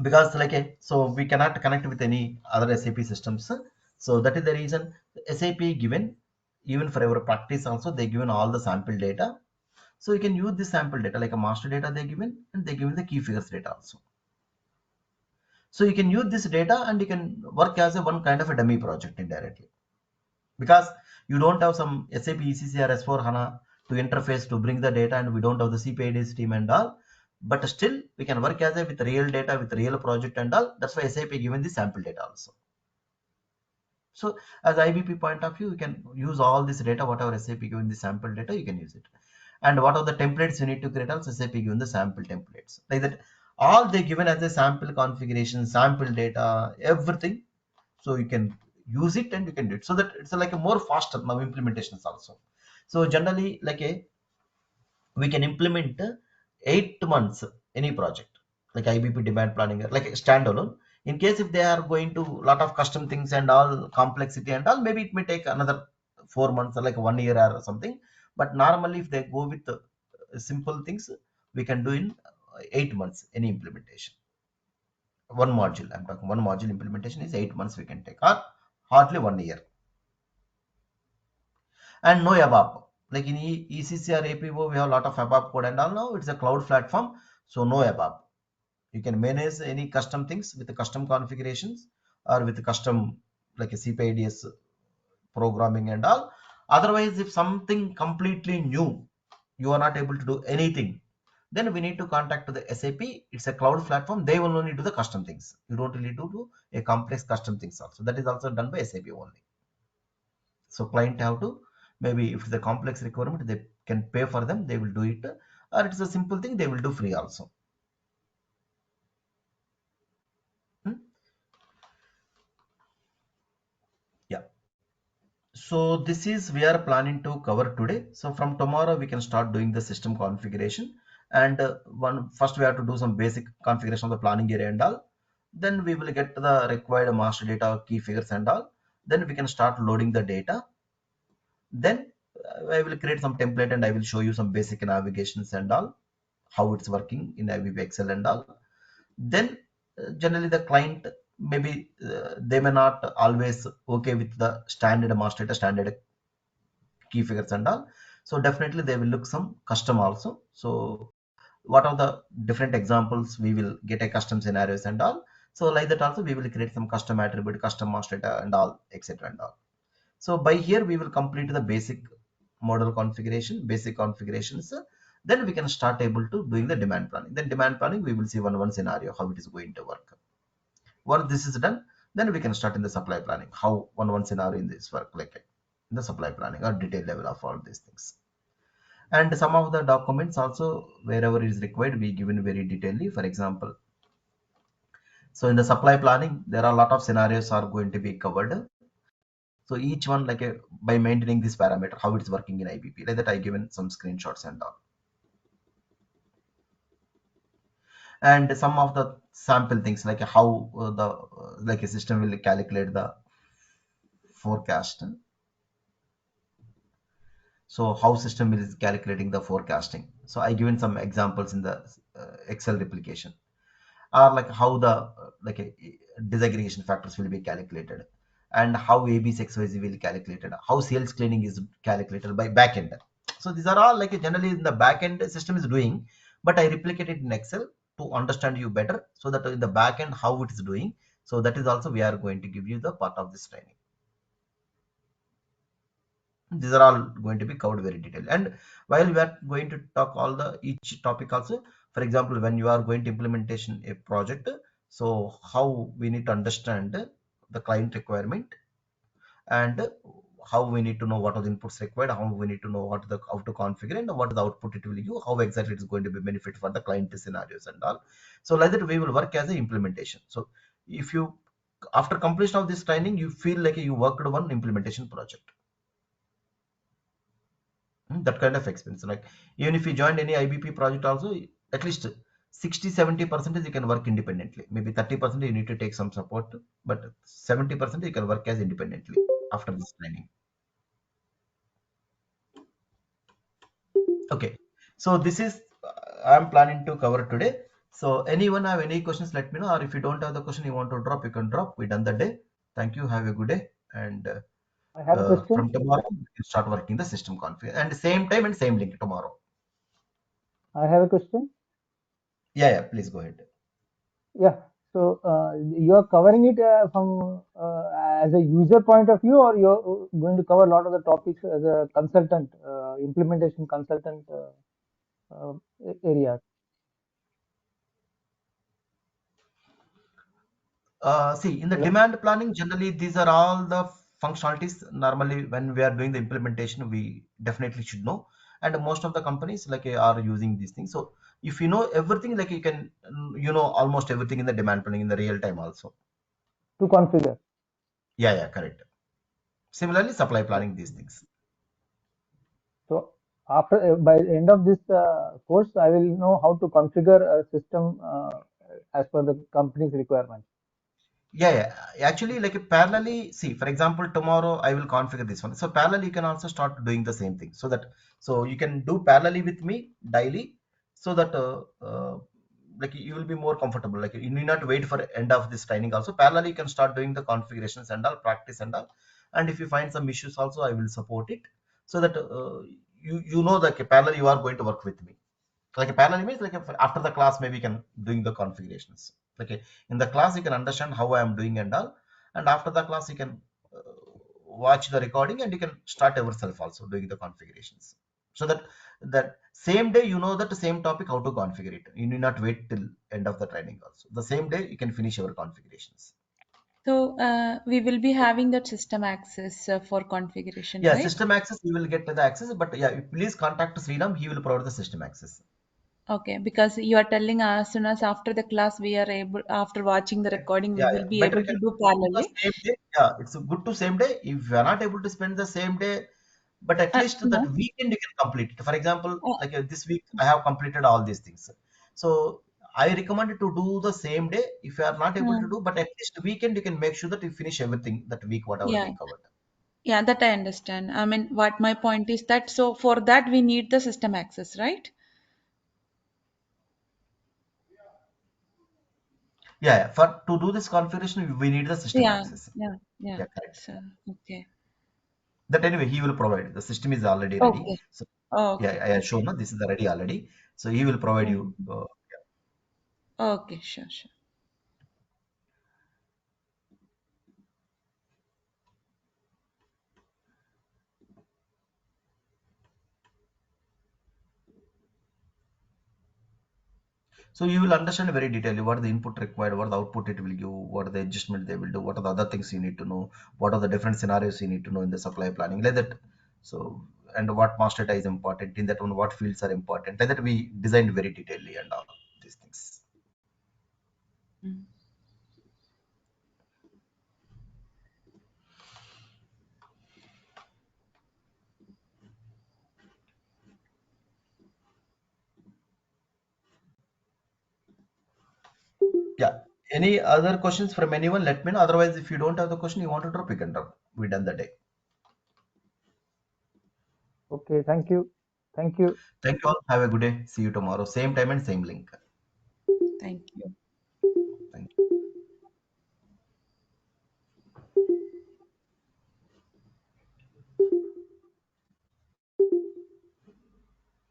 Because like so we cannot connect with any other SAP systems. So that is the reason SAP given even for our practice also they given all the sample data. So you can use this sample data like a master data they given, and they given the key figures data also. So you can use this data and you can work as a one kind of a dummy project indirectly, because you don't have some SAP ECC or S4 HANA to interface to bring the data, and we don't have the CPIDs team and all. But still, we can work as a with real data, with real project and all. That's why SAP given the sample data also. So as IBP point of view, you can use all this data, whatever SAP given the sample data, you can use it. And what are the templates you need to create also, SAP given the sample templates. Like that, all they given as a sample configuration, sample data, everything. So you can use it and you can do it. So that it's like a more faster now implementations also. So generally like we can implement 8 months any project like IBP demand planning like a standalone. In case if they are going to lot of custom things and all complexity and all, maybe it may take another 4 months or like 1 year or something. But normally if they go with simple things, we can do in 8 months any implementation. One module, I'm talking one module implementation is 8 months we can take, or hardly 1 year. And no ABAP. Like in ECC or APO, we have a lot of ABAP code and all. Now it's a cloud platform, so no ABAP. You can manage any custom things with the custom configurations or with the custom like a CPIDS programming and all. Otherwise, if something completely new, you are not able to do anything, then we need to contact the SAP. It's a cloud platform. They will only do the custom things. You don't really do a complex custom things also. That is also done by SAP only. So client have to, maybe if it's a complex requirement, they can pay for them, they will do it, or it's a simple thing, they will do free also. Hmm? Yeah. So this is we are planning to cover today. So from tomorrow we can start doing the system configuration, and one first we have to do some basic configuration of the planning area and all. Then we will get the required master data, key figures and all. Then we can start loading the data. Then I will create some template and I will show you some basic navigations and all, how it's working in IBP Excel and all. Then generally the client maybe they may not always okay with the standard master data, standard key figures and all. So definitely they will look some custom also. So what are the different examples, we will get a custom scenarios and all. So like that also we will create some custom attribute, custom master data and all, etc. and all. So by here we will complete the basic model configuration, basic configurations. Then we can start able to doing the demand planning. Then demand planning we will see one scenario how it is going to work. Once this is done, then we can start in the supply planning, how one scenario in this work, like in the supply planning or detail level of all these things. And some of the documents also wherever is required we given very detailedly. For example, so in the supply planning there are a lot of scenarios are going to be covered. So each one like by maintaining this parameter, how it's working in IBP, like that I given some screenshots and all. And some of the sample things like how the like a system will calculate the forecast. So how system is calculating the forecasting. So I given some examples in the Excel replication, or like how the like disaggregation factors will be calculated, and how AB's XYZ will calculated, how sales cleaning is calculated by backend. So these are all like generally in the backend system is doing, but I replicate it in Excel to understand you better, so that in the backend how it is doing. So that is also we are going to give you the part of this training. These are all going to be covered very detailed. And while we are going to talk all the each topic also, for example, when you are going to implementation a project, so how we need to understand the client requirement, and how we need to know what are the inputs required, how we need to know what the how to configure, and what is the output it will give, how exactly it is going to be benefit for the client scenarios and all. So like that we will work as a implementation. So if you after completion of this training you feel like you worked on implementation project. That kind of experience, like even if you joined any IBP project also, at least 60-70% you can work independently, maybe 30% you need to take some support, but 70% you can work as independently after this training. Okay, so this is I'm planning to cover today. So anyone have any questions, let me know, or if you don't have the question you want to drop, you can drop. We done the day. Thank you, have a good day, and I have a question. from tomorrow we can start working the system config, and same time and same link tomorrow. I have a question. Yeah, please go ahead. Yeah. So you are covering it from as a user point of view, or you're going to cover a lot of the topics as a consultant, implementation consultant area? See, in the Hello? demand planning, generally these are all the functionalities. Normally, when we are doing the implementation, we definitely should know. And most of the companies like are using these things. So if you know everything, like you can, you know almost everything in the demand planning in the real time also. To configure. Yeah, correct. Similarly, supply planning these things. So after by the end of this course, I will know how to configure a system as per the company's requirement. Actually, like parallelly, see, for example, tomorrow I will configure this one. So parallel, you can also start doing the same thing. So you can do parallelly with me daily, so that like you will be more comfortable. Like you need not wait for end of this training. Also, parallelly, you can start doing the configurations and all, practice and all. And if you find some issues, also I will support it, so that you know that parallel you are going to work with me. Like a parallel means like after the class maybe you can doing the configurations. Okay, in the class you can understand how I am doing and all, and after the class you can watch the recording and you can start yourself also doing the configurations, so that same day you know that same topic how to configure it. You need not wait till end of the training. Also the same day you can finish your configurations. So we will be having that system access for configuration, Yeah, right? system access you will get the access, but yeah, please contact Sriram, he will provide the system access. Okay, because you are telling as soon as after the class we are able, after watching the recording, we will be Better able you to can do do the parallelly. same day. Yeah, it's good to same day. If you are not able to spend the same day, but at least that No, weekend you can complete it. For example, uh, like this week I have completed all these things. So I recommend you to do the same day. If you are not able uh, to do, but at least weekend you can make sure that you finish everything that week, whatever yeah, we covered. yeah, that I understand. I mean, what my point is that so for that we need the system access, right? For to do this configuration, we need the system Yeah, access. yeah, yeah. Yeah, correct. So okay, That anyway, he will provide. The system is already ready. okay, So okay, I have shown okay. no, this is ready already. So he will provide you. Mhm. Okay, sure, sure. So you will understand very detailed what are the input required, what are the output it will give, what are the adjustment they will do, what are the other things you need to know, what are the different scenarios you need to know in the supply planning, like that. So and what master data is important in that one, what fields are important, like that we designed very detailedly and all these things. Mm. Yeah. Any other questions from anyone? Let me know. Otherwise, if you don't have the question you want to drop, you can drop. We done the day. Okay. Thank you. Thank you. Thank you all. Have a good day. See you tomorrow. Same time and same link. Thank you.